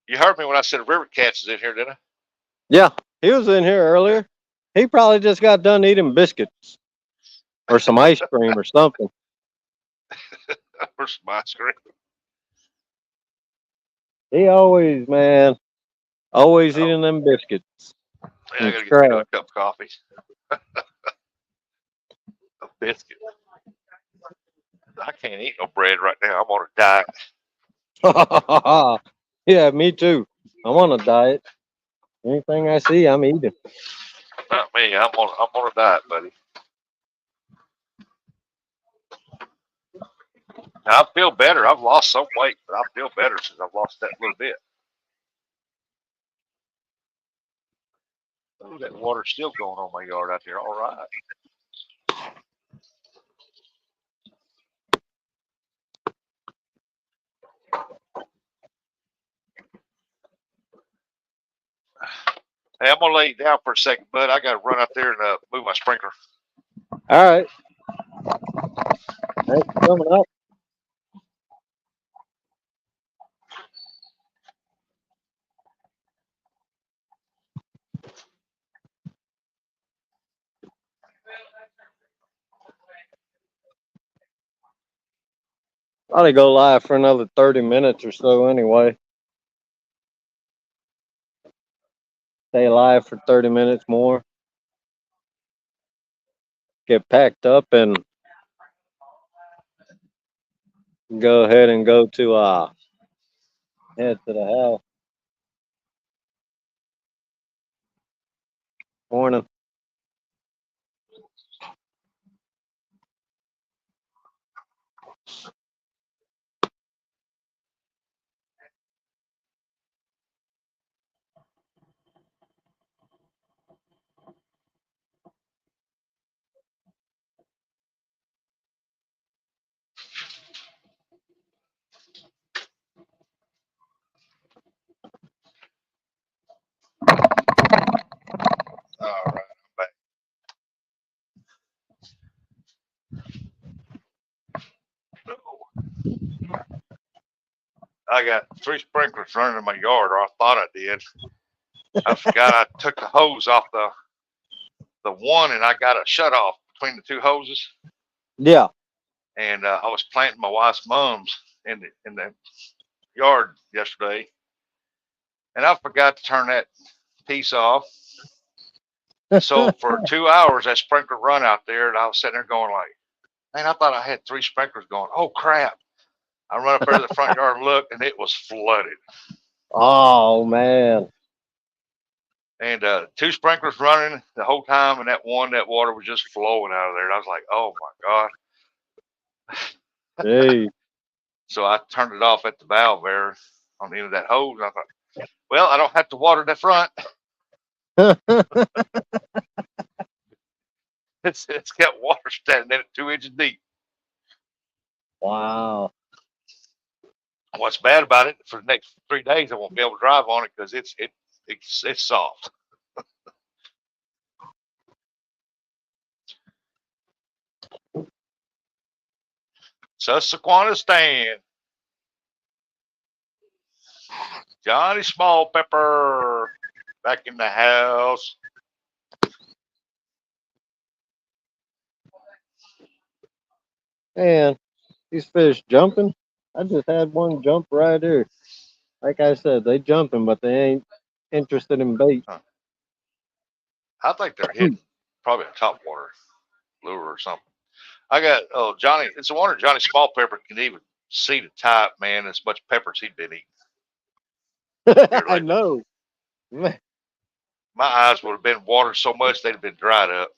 You heard me when I said River Cats is in here, didn't Yeah, he was in here earlier. He probably just got done eating biscuits or some ice cream or something. I? Where's my screen? He always, man, always Oh, eating them biscuits yeah, I and gotta get me another scraps. cup of coffee. A biscuit. I can't eat no bread right now. I'm on a diet. Yeah, me too. I'm on a diet. Anything I see, I'm eating. Not me. I'm on a diet, buddy. Now, I feel better. I've lost some weight, but I feel better since I've lost that little bit. Oh, that water's still going on my yard out there. All right. Hey, I'm gonna lay you down for a second, bud. I gotta run out there and move my sprinkler. All right. Thanks for coming up. Probably go live for another 30 minutes or so anyway. Stay live for 30 minutes more. Get packed up and go ahead and go to head to the house. Morning. All right, I'm back. I got 3 sprinklers running in my yard, or I thought I did. I forgot I took the hose off the one, and I got a shut off between the 2 hoses. Yeah. And I was planting my wife's mums in the yard yesterday, and I forgot to turn that piece off. So for 2 hours, that sprinkler run out there, and I was sitting there going like, man, I thought I had 3 sprinklers going. Oh crap! I run up there to the front yard and look, and it was flooded. Oh man. And 2 sprinklers running the whole time, and that water was just flowing out of there. And I was like, oh my god. Hey. So I turned it off at the valve there on the end of that hose. And I thought, well, I don't have to water the front. It's got water standing in it 2 inches deep. Wow. What's bad about it, for the next 3 days, I won't be able to drive on it because it's soft. Susquehanna stand. Johnny Small Pepper back in the house. Man, these fish jumping. I just had one jump right here. Like I said, they jumping, but they ain't interested in bait. Huh. I think they're hitting probably a topwater lure or something. I got Johnny. It's a wonder Johnny Small Pepper can even see the type, man. As much peppers he'd been eating. I know. Man. My eyes would have been watered so much they'd have been dried up.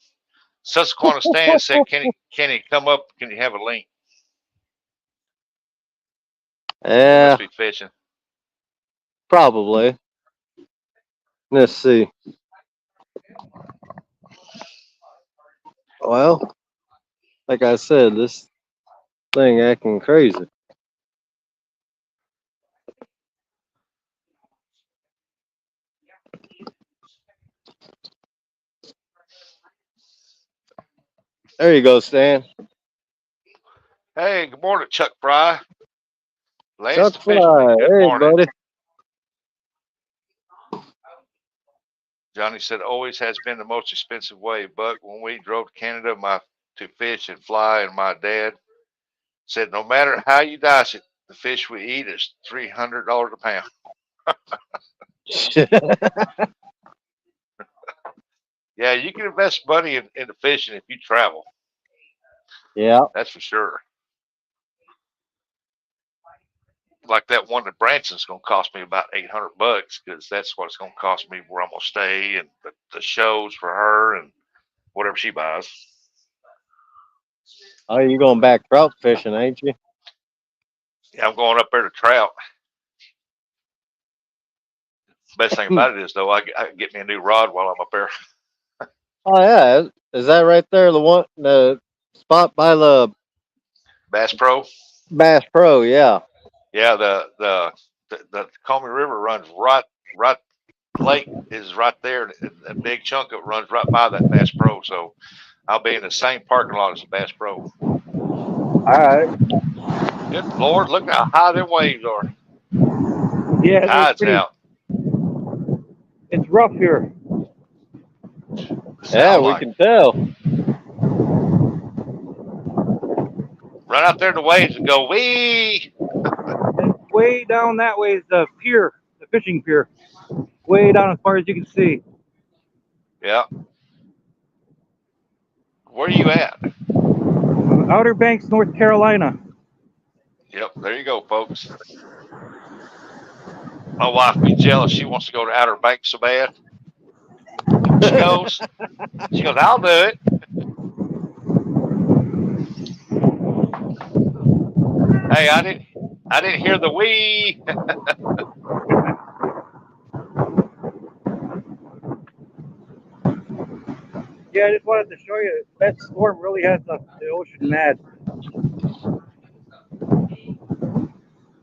Susquehanna Stan said, "Can he come up? Can you have a link?" Yeah, Must be fishing. probably. Let's see. Well, like I said, this thing acting crazy. There you go, Stan. Hey, good morning, Chuck Fry. Lance Chuck the Fisherman. Fly. Good Hey, morning. buddy. Johnny said, always has been the most expensive way. But when we drove to Canada to fish and fly, and my dad said, no matter how you dice it, the fish we eat is $300 a pound. Yeah, you can invest money into fishing if you travel. Yeah. That's for sure. Like that one at Branson's going to cost me about $800 because that's what it's going to cost me where I'm going to stay and the shows for her and whatever she buys. Oh, you going back trout fishing, ain't you? Yeah, I'm going up there to trout. Best thing about it is, though, I can get me a new rod while I'm up there. Oh yeah, is that right there? The spot by the Bass Pro. Bass Pro, yeah. Yeah, the Comey River runs right. Lake is right there. A big chunk of it runs right by that Bass Pro. So I'll be in the same parking lot as the Bass Pro. All right. Good Lord, look how high them waves are. Yeah, Tide's out. It's rough here. Yeah, we can tell. Run out there to waves and go, wee. And way down that way is the pier, the fishing pier. Way down as far as you can see. Yeah. Where are you at? Outer Banks, North Carolina. Yep, there you go, folks. My wife be jealous. She wants to go to Outer Banks so bad. She goes, I'll do it. Hey, I didn't hear the wee. Yeah, I just wanted to show you that storm really has the ocean mad.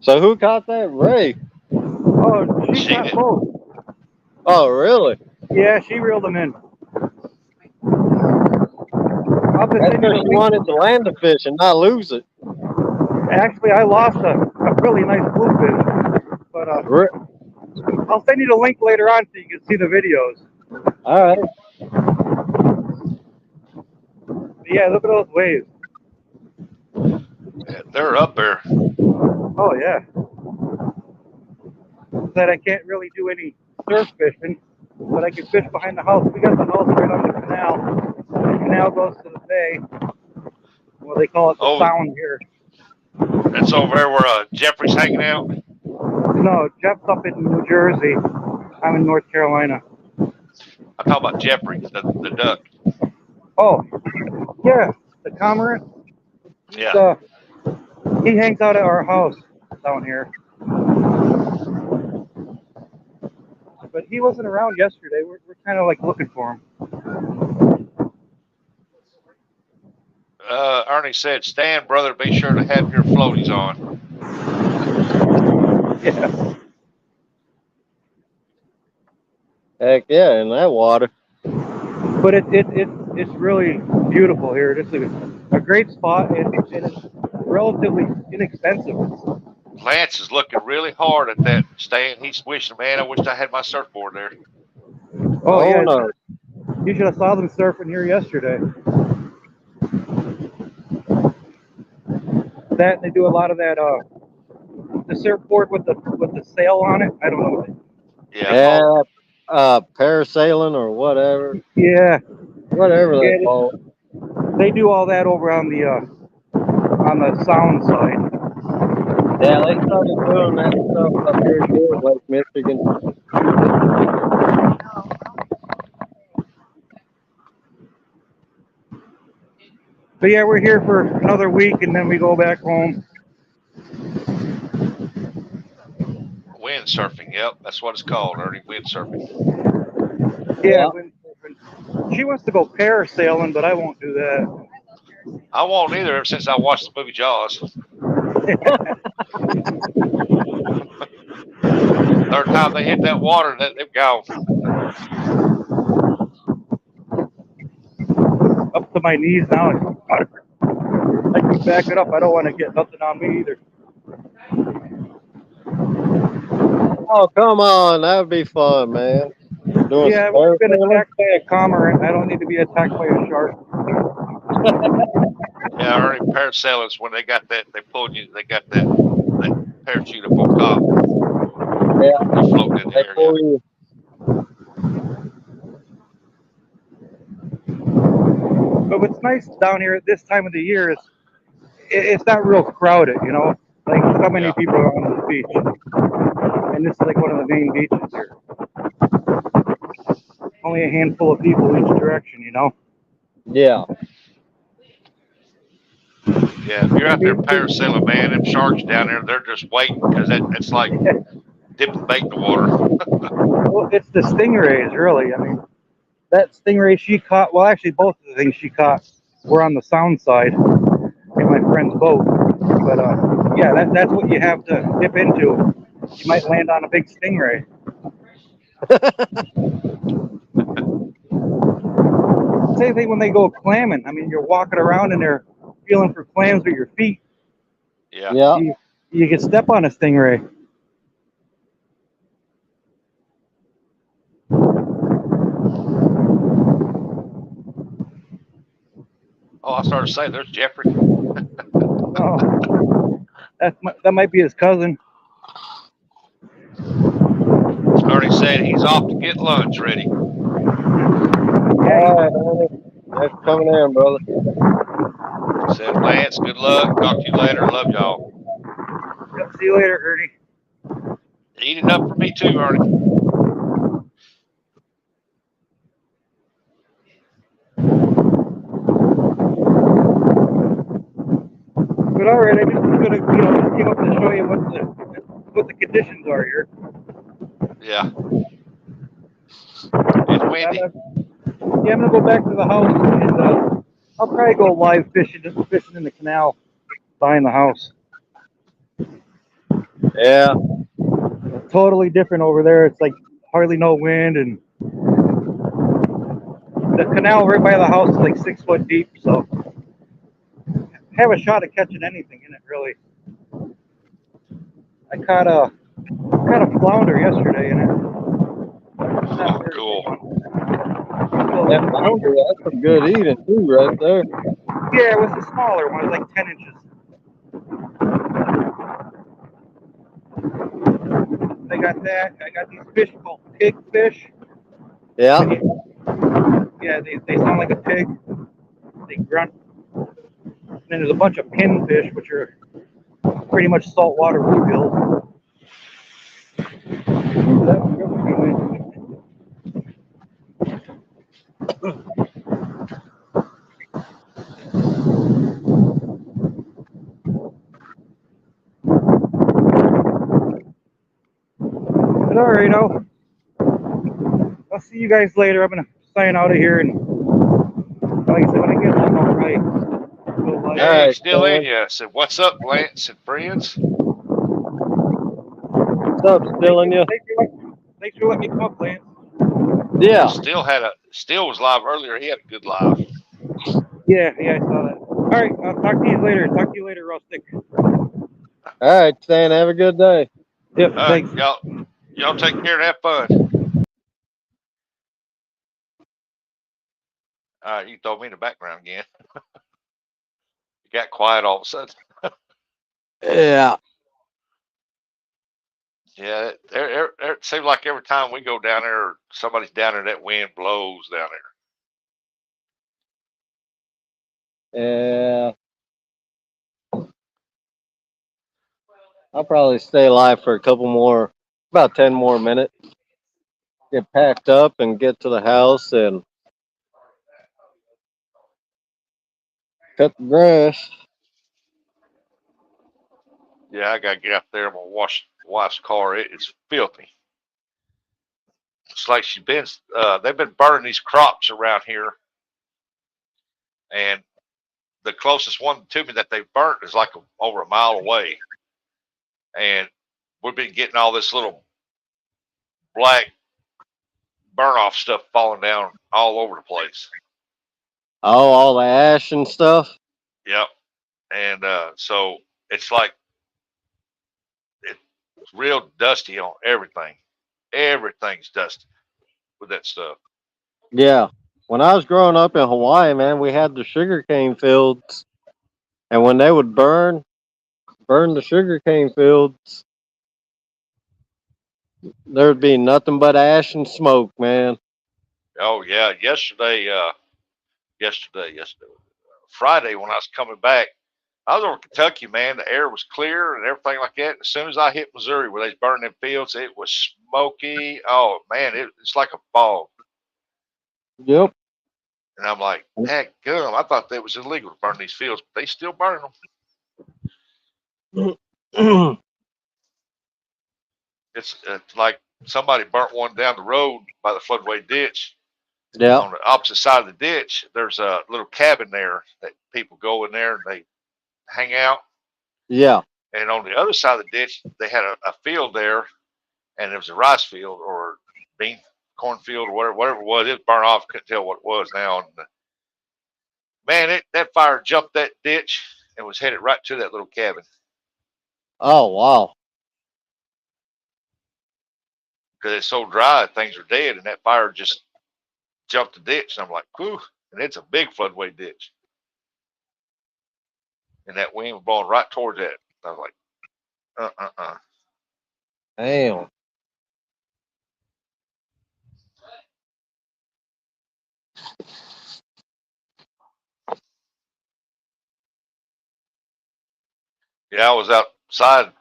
So who caught that? Ray. Oh, she She got did. both. Oh, really? Yeah, she reeled them in. I'll just That's send you because the she link. wanted to land the fish and not lose it. Actually, I lost a really nice bluefish, but Re- I'll send you the link later on so you can see the videos. All right. But yeah, look at those waves. Yeah, they're up there. Oh yeah. Said I can't really do any surf fishing, but I can fish behind the house. We got the house right on the canal. The canal goes to the bay. Well, they call it the Oh, Sound here. that's over there where Jeffrey's hanging out. No, Jeff's up in New Jersey. I'm in North Carolina. I'm talking about Jeffrey, the duck. Oh, yeah, the cormorant. Yeah. He hangs out at our house down here. But he wasn't around yesterday. We're kind of like looking for him. Ernie said, Stan, brother, be sure to have your floaties on. Yeah. Heck yeah, in that water. But it's really beautiful here. It's a great spot, and it's relatively inexpensive. Lance is looking really hard at that, Stan. He's wishing, man, I wish I had my surfboard there. Oh yeah, no. you should have saw them surfing here yesterday. That they do a lot of that. The surfboard with the sail on it. I don't know what it. Yeah. Parasailing or whatever. Yeah, Whatever yeah. they call it. They do all that over on the Sound side. Yeah, they started doing that stuff up here too in Lake Michigan. But yeah, we're here for another week, and then we go back home. Windsurfing. Yep, that's what it's called, Ernie. Windsurfing. Yeah, windsurfing. She wants to go parasailing, but I won't do that. I won't either ever since I watched the movie Jaws. Third time they hit that water, they've gone. Up to my knees now. I can back it up. I don't want to get nothing on me either. Oh, come on. That would be fun, man. Doing Yeah, I've some been parasailing. attacked by a cormorant. I don't need to be attacked by a shark. Yeah, Ernie, parasailers, when they got that, they pulled you, they got that parachute up on top. Yeah. You're floating in the They air. pull Yeah. you. But what's nice down here at this time of the year is it's not real crowded, you know? Like, how many Yeah. people are on this beach? And this is like one of the main beaches here. Only a handful of people each direction, you know? Yeah. Yeah, if you're out there parasailing, man, them sharks down there, they're just waiting because it's like dipping bait in the water. Well, it's the stingrays, really. I mean, that stingray she caught, well, actually, both of the things she caught were on the Sound side in my friend's boat. But yeah, that's what you have to dip into. You might land on a big stingray. Same thing when they go clamming. I mean, you're walking around and they're feeling for clams with your feet. Yeah. Yeah. You can step on a stingray. Oh, I started to say, there's Jeffrey. Oh, Oh, that might be his cousin. Ernie said he's off to get lunch ready. Yeah, All right, Ernie. Thanks for coming in, brother. Said Lance, good luck. Talk to you later. Love y'all. see you later, Ernie. Eat it up for me too, Ernie. But all right, I just was gonna, just came up to show you what the conditions are here. Yeah. It's windy. I'm gonna go back to the house and I'll probably go live fishing in the canal behind the house. Yeah. Totally different over there. It's like hardly no wind, and the canal right by the house is like 6 foot deep, so have a shot at catching anything in it, really. I caught a flounder yesterday in it. Oh, cool. That flounder, that's some good eating too, right there. Yeah, it was a smaller one. It was like 10 inches. I got that. I got these fish called pig fish. Yeah. Yeah, they sound like a pig. They grunt. And then there's a bunch of pinfish, which are pretty much saltwater bluegills. But all right, I'll see you guys later. I'm gonna sign out of here, and like I said, when I get home, I'll probably go live. Yeah, All he's right, still in Stan. you. I said, what's up, Lance and friends? What's up, still in you? Thanks for letting me come up, Lance. Yeah. Still was live earlier. He had a good live. Yeah, I saw that. All right, I'll talk to you later. Talk to you later, Rustic. All right, Stan. Have a good day. Yep, All right, thanks. y'all take care and have fun. All right, you throw me in the background again. You got quiet all of a sudden. Yeah. Yeah, it seems like every time we go down there, somebody's down there, that wind blows down there. Yeah. I'll probably stay alive for a couple more, about 10 more minutes. Get packed up and get to the house and cut the grass. Yeah, I gotta get out there. I'm gonna wash the wife's car. It's filthy. It's like they've been burning these crops around here, and the closest one to me that they burnt is like over a mile away, and we've been getting all this little black burn off stuff falling down all over the place. Oh, all the ash and stuff. Yep, and so it's like it's real dusty on everything. Everything's dusty with that stuff. Yeah. When I was growing up in Hawaii, man, we had the sugarcane fields, and when they would burn the sugarcane fields, there'd be nothing but ash and smoke, man. Oh yeah, yesterday, Friday when I was coming back, I was over Kentucky, man. The air was clear and everything like that. As soon as I hit Missouri, where they was burning them fields, it was smoky. Oh man, it's like a fog. Yep. And I'm like, heck, gum! I thought that was illegal to burn these fields, but they still burn them. It's like somebody burnt one down the road by the floodway ditch. Yeah. On the opposite side of the ditch, there's a little cabin there that people go in there and they hang out. Yeah. And on the other side of the ditch, they had a field there, and it was a rice field or cornfield or whatever it was. It was burnt off. Couldn't tell what it was now. And man, that fire jumped that ditch and was headed right to that little cabin Oh, wow. because it's so dry, things are dead, and that fire just jumped the ditch. And I'm like, whew, and it's a big floodway ditch. and that wind was blowing right towards that. I was like, Damn. Yeah, I was outside a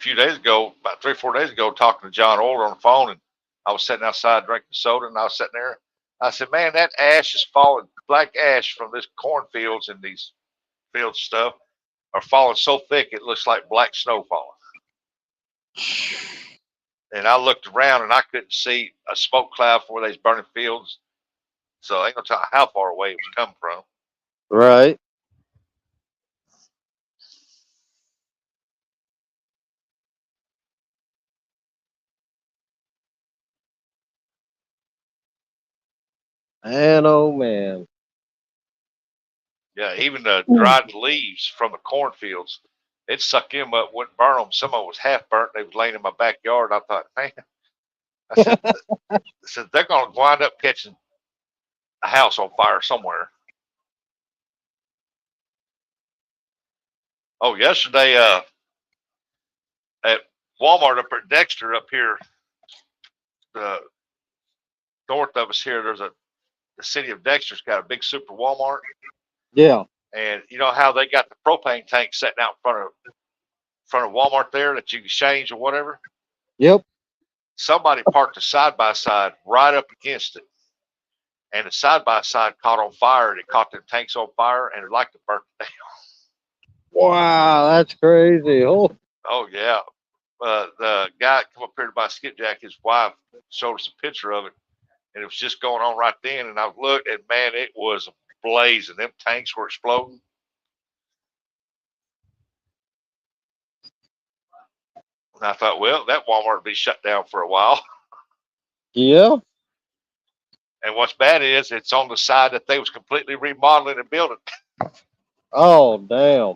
few days ago, about 3 or 4 days ago, talking to John Orr on the phone, and I was sitting outside drinking soda, and I was sitting there. I said, "Man, that ash is falling, black ash from this cornfields and these field stuff are falling so thick it looks like black snow falling." And I looked around and I couldn't see a smoke cloud for where these burning fields. So I ain't gonna tell you how far away it was coming from. Right. Man, oh man. Yeah, even the dried leaves from the cornfields, it sucked them up, wouldn't burn them. Some of them was half burnt. They was laying in my backyard. I thought, man, I said they're gonna wind up catching a house on fire somewhere. Oh, yesterday, at Walmart up at Dexter up here, the north of us here, the city of Dexter's got a big super Walmart, Yeah. and you know how they got the propane tank sitting out in front of Walmart there that you can change or whatever. Yep. Somebody parked a side by side right up against it, and the side by side caught on fire, and it caught them tanks on fire, and it like to burn down. Wow, that's crazy. Oh, Oh yeah. The guy come up here to buy skipjack, his wife showed us a picture of it, and it was just going on right then. And I looked, and man, it was blazing. Them tanks were exploding. And I thought, well, that Walmart will be shut down for a while. yeah. And what's bad is it's on the side that they was completely remodeling and building. Oh, damn.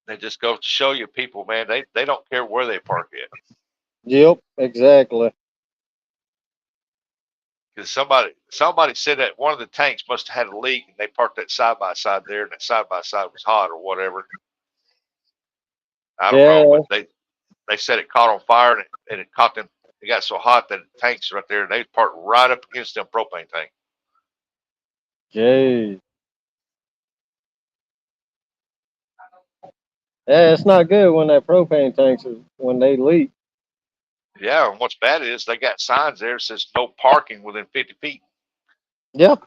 They just go to show you people, man, they don't care where they park at. Yep, exactly. Because somebody said that one of the tanks must have had a leak, and they parked that side by side there, and that side by side was hot or whatever. I don't Yeah. know, but they said it caught on fire, and it caught them. It got so hot that the tanks right there, and they parked right up against them propane tank. Jeez. Yeah, it's not good when that propane tanks is when they leak. Yeah, and what's bad is they got signs there that says no parking within 50 feet. Yep.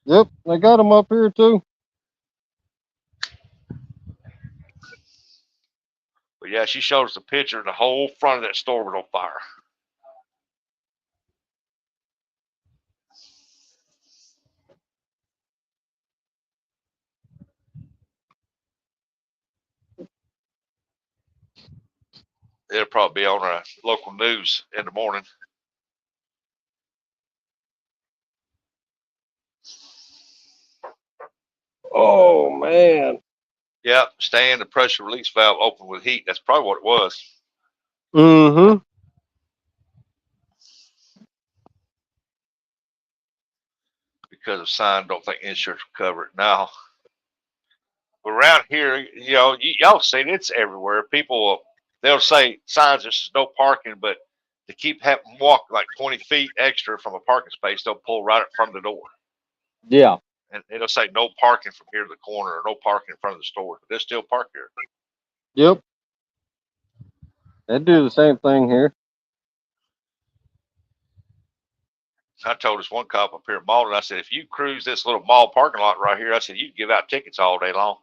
Yep. They got them up here too. But yeah, she showed us a picture, and the whole front of that store was on fire. It'll probably be on local news in the morning. Oh man. Yep, staying the pressure release valve open with heat. That's probably what it was. Mm-hmm. Because of sign, don't think insurance will cover it. Now, around here, you know, y'all seen it's everywhere. People, they'll say signs, this is no parking, but to keep having to walk like 20 feet extra from a parking space, they'll pull right up from the door. Yeah. And it'll say no parking from here to the corner, or no parking in front of the store. But they still park here. Yep. They do the same thing here. I told this one cop up here at Malden, I said, if you cruise this little mall parking lot right here, I said, you can give out tickets all day long.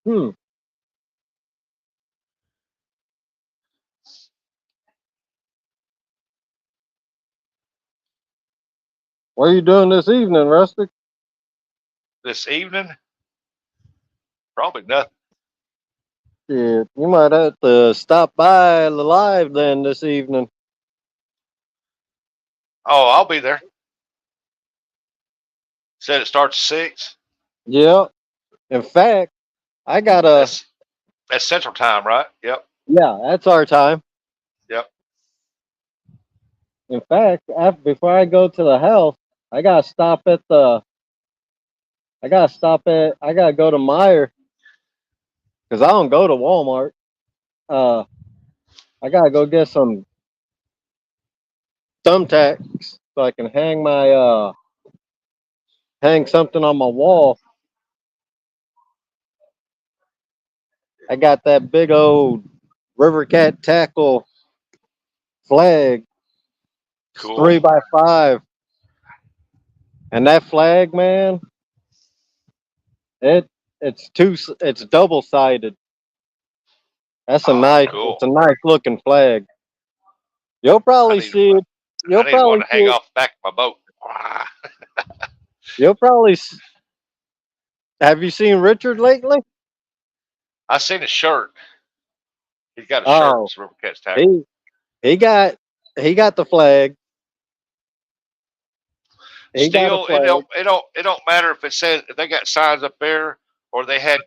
Hmm. What are you doing this evening, Rustic? This evening, probably nothing. Yeah, you might have to stop by the live then this evening. Oh, I'll be there. Said it starts at 6. Yeah. In fact, I got That's Central Time, right? Yep. yeah, that's our time. Yep. In fact, before I go to the house, I gotta I gotta go to Meyer because I don't go to Walmart. Uh, I gotta go get some thumbtacks so I can hang something on my wall. I got that big old River Cat tackle flag. It's Cool. 3x5, and that flag, man, it it's double sided. That's a Oh, nice, cool. it's a nice looking flag. You'll I probably need see it. I You'll need one probably to see hang it. off the back of my boat. Ah. You'll probably. Have you seen Richard lately? I seen a shirt. He's got a shirt. Oh, It's River Cat's tackle. he he got he got the flag. He got a Still, it flag. don't matter if it says if they got signs up there or they had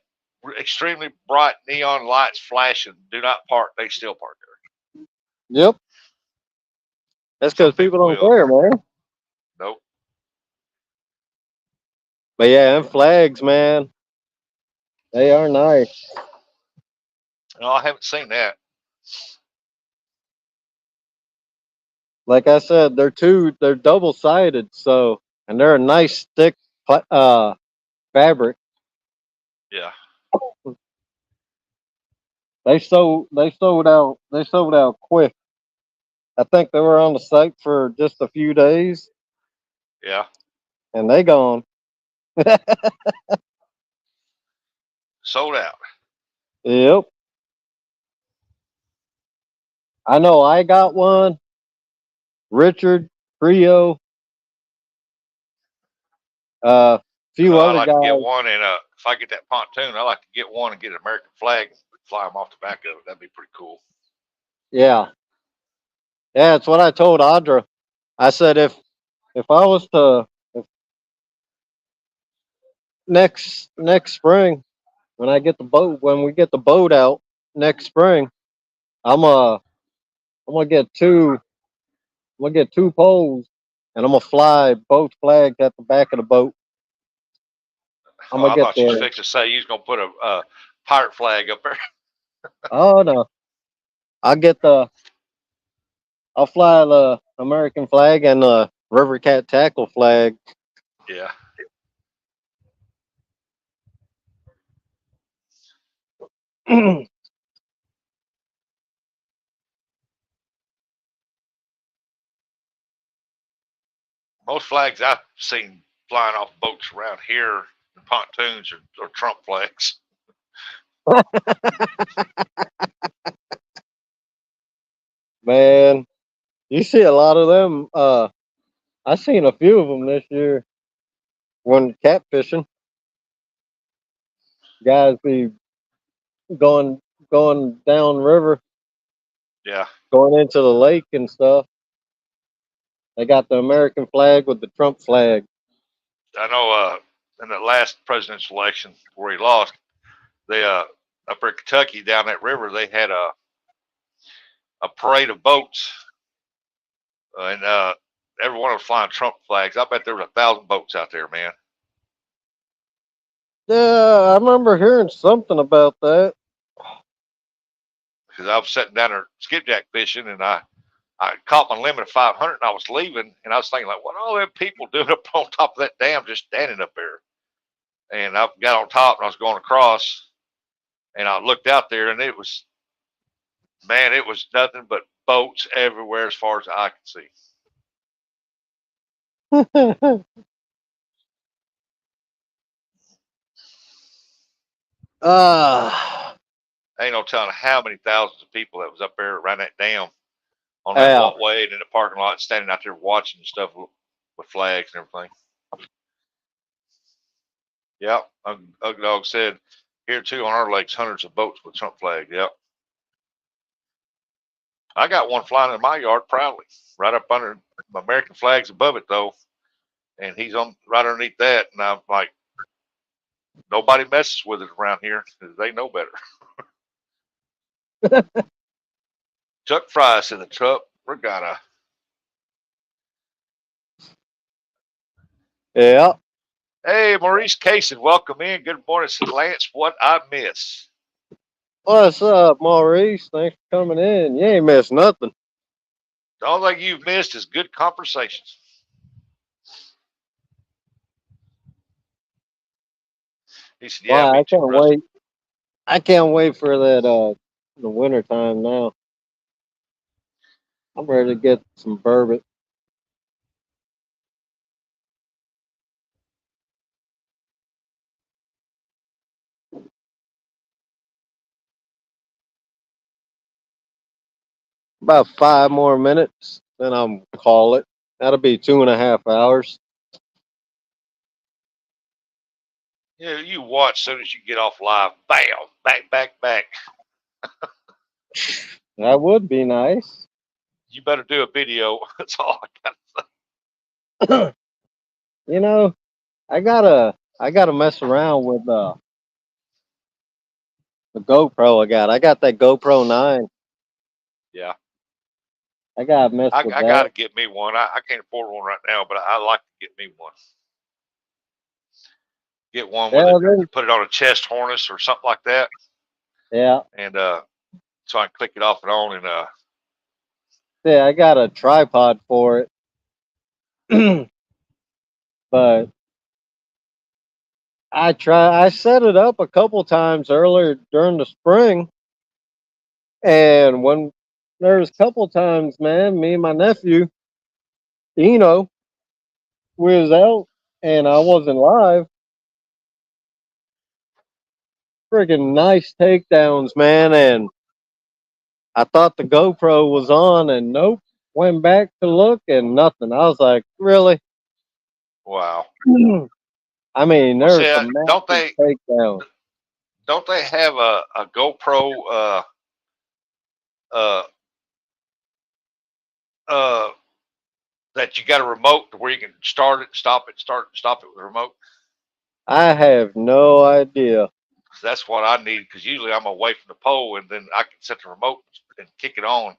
extremely bright neon lights flashing. Do not park. They still park there. Yep. That's Some because people people don't will. care, man. Nope. But yeah, them flags, man, they are nice. No, I haven't seen that. Like I said, they're double sided, so and they're a nice thick fabric. Yeah. They sold out quick. I think they were on the site for just a few days, Yeah. and they gone. Sold out. Yep. I know I got one. Richard, Trio, I few know I other like to get guys. one, and if I get that pontoon, I like to get one and get an American flag, and fly them off the back of it. That'd be pretty cool. Yeah. Yeah, it's what I told Audra. I said if I was to if next spring when we get the boat out next spring, I'm uh I'm gonna get two poles and I'm gonna fly both flags at the back of the boat. I'm Oh, gonna I get thought you was the fixing to say you was gonna put a pirate flag up there. oh no. I'll get the I'll fly the American flag and the River Cat tackle flag. Yeah. Most flags I've seen flying off boats around here, the pontoons are Trump flags. Man, you see a lot of them. I seen a few of them this year when catfishing. Guys be going going down river, Yeah. going into the lake and stuff. They got the American flag with the Trump flag. I know in the last presidential election where he lost, they up in Kentucky down that river they had a parade of boats and every one of them flying Trump flags. I bet there was 1,000 boats out there, man. Yeah, I remember hearing something about that. Because I was sitting down there skipjack fishing and I caught my limit of 500 and I was leaving and I was thinking like, what are all them people doing up on top of that dam just standing up there? And I got on top and I was going across and I looked out there and it was, man, it was nothing but boats everywhere as far as the eye could see. Ah, Ain't no telling how many thousands of people that was up there around that dam on that yeah. walkway and in the parking lot standing out there watching stuff with flags and everything. Yep. Ugly Dog said, here too on our lakes, hundreds of boats with Trump flag. Yep. I got one flying in my yard proudly, right up under my American flags above it though, and he's on right underneath that, and I'm like, Nobody messes with it around here 'cause they know better. Chuck Fries in the truck regatta. Yeah. Hey, Maurice Cason, welcome in. Good morning. Said Lance, what I miss. What's up, Maurice? Thanks for coming in. You ain't missed nothing. The only thing you've missed is good conversations. He said, yeah, Why? me I too, can't Rusty. wait. I can't wait for that the winter time now. I'm ready to get some bourbon. About 5 more minutes, then I'm call it. That'll be 2.5 hours. Yeah, you watch as soon as you get off live. Bam, back. That would be nice. You better do a video. That's all I got. You know, I gotta mess around with the GoPro I got. I got that GoPro 9. Yeah, I gotta mess I with got that. to get me one. I can't afford one right now, but I like to get me one. Get one with Yeah, it. then, You put it on a chest harness or something like that, yeah, and so I can click it off and on. And yeah. I got a tripod for it, but I set it up a couple times earlier during the spring, and when there was a couple times, man, me and my nephew, we was out and I wasn't live. Freaking nice takedowns, man, and I thought the GoPro was on, and nope. Went back to look and nothing. I was like, really? wow. I mean, Well, there's see, some massive takedowns. don't they have a GoPro uh uh that you got a remote to where you can start it, stop it, stop it with a remote? I have no idea. 'Cause that's what I need. Because usually I'm away from the pole, and then I can set the remote and kick it on, and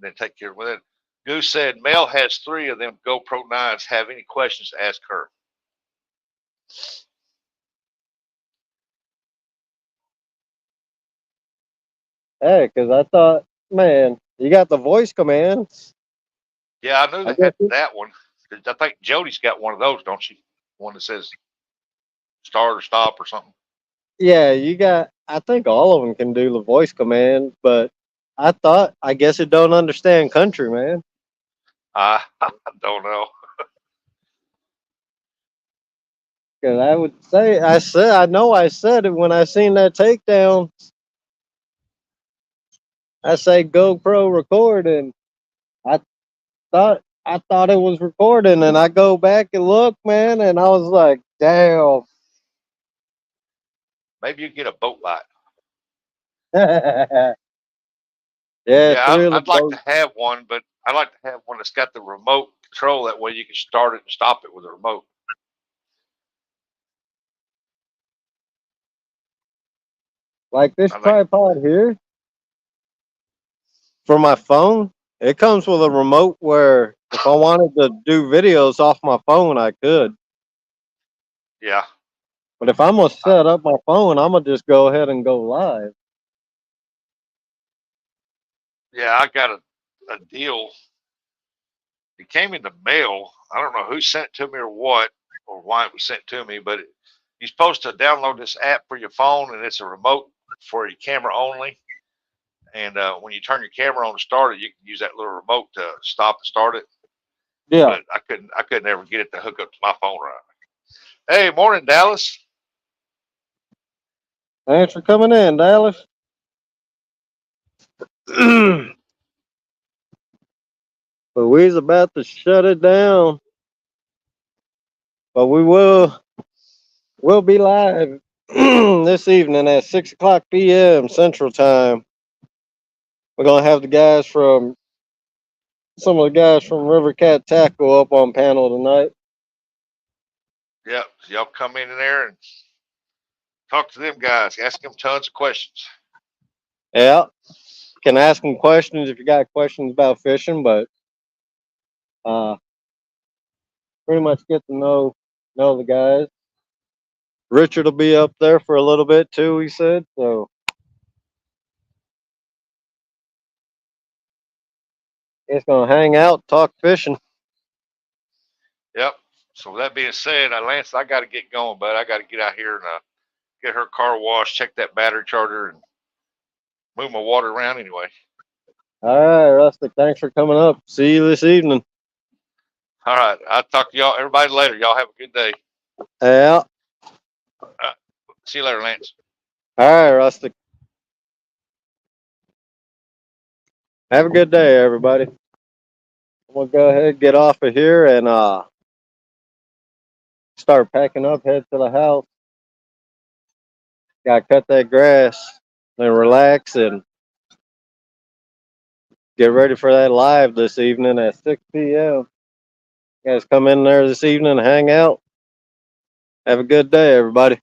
then take care of it. Goose said Mel has 3 of them GoPro 9s. Have any questions? Ask her. Hey, because I thought, man, you got the voice commands. Yeah, I knew I they guess had that one. I think Jody's got one of those, don't she? One that says start or stop or something. yeah, you got. I think all of them can do the voice command, but I guess it don't understand country, man. I don't know. Because I would say, I said it when I seen that takedown. I say GoPro recording. I I thought it was recording, and I go back and look, man, and I was like, damn. Maybe you get a boat light. Yeah, Yeah, 3 of the I'd like to boats. have one, but I like to have one that's got the remote control. That way you can start it and stop it with a remote. Like this I think, tripod here for my phone, it comes with a remote where if I wanted to do videos off my phone, I could. yeah, But if I'm gonna I, set up my phone, I'm gonna just go ahead and go live. yeah, I got a deal. It came in the mail. I don't know who sent it to me or what or why it was sent to me, but you're supposed to download this app for your phone, and it's a remote for your camera only. And when you turn your camera on to start it, you can use that little remote to stop and start it. Yeah. But I couldn't ever get it to hook up to my phone right. Hey, morning, Dallas. Thanks for coming in, Dallas. But we's about to shut it down. But we'll be live this evening at 6 o'clock p.m. Central Time. We're gonna have some of the guys from River Cat Tackle up on panel tonight. Yep, so y'all come in there and talk to them guys. Ask them tons of questions. Yeah. Can ask them questions if you got questions about fishing, but pretty much get to know the guys. Richard will be up there for a little bit too, he said. So it's gonna hang out, talk fishing. Yep. So with that being said, Lance, I got to get going, but I got to get out here and get her car washed, check that battery charger, and move my water around anyway. All right, Rustic. Thanks for coming up. See you this evening. All right. I'll talk to y'all, everybody later. Y'all have a good day. Yeah. See you later, Lance. All right, Rustic. Have a good day, everybody. I'm gonna go ahead and get off of here and start packing up, head to the house. Gotta cut that grass and relax and get ready for that live this evening at 6 p.m. You guys come in there this evening and hang out. Have a good day, everybody.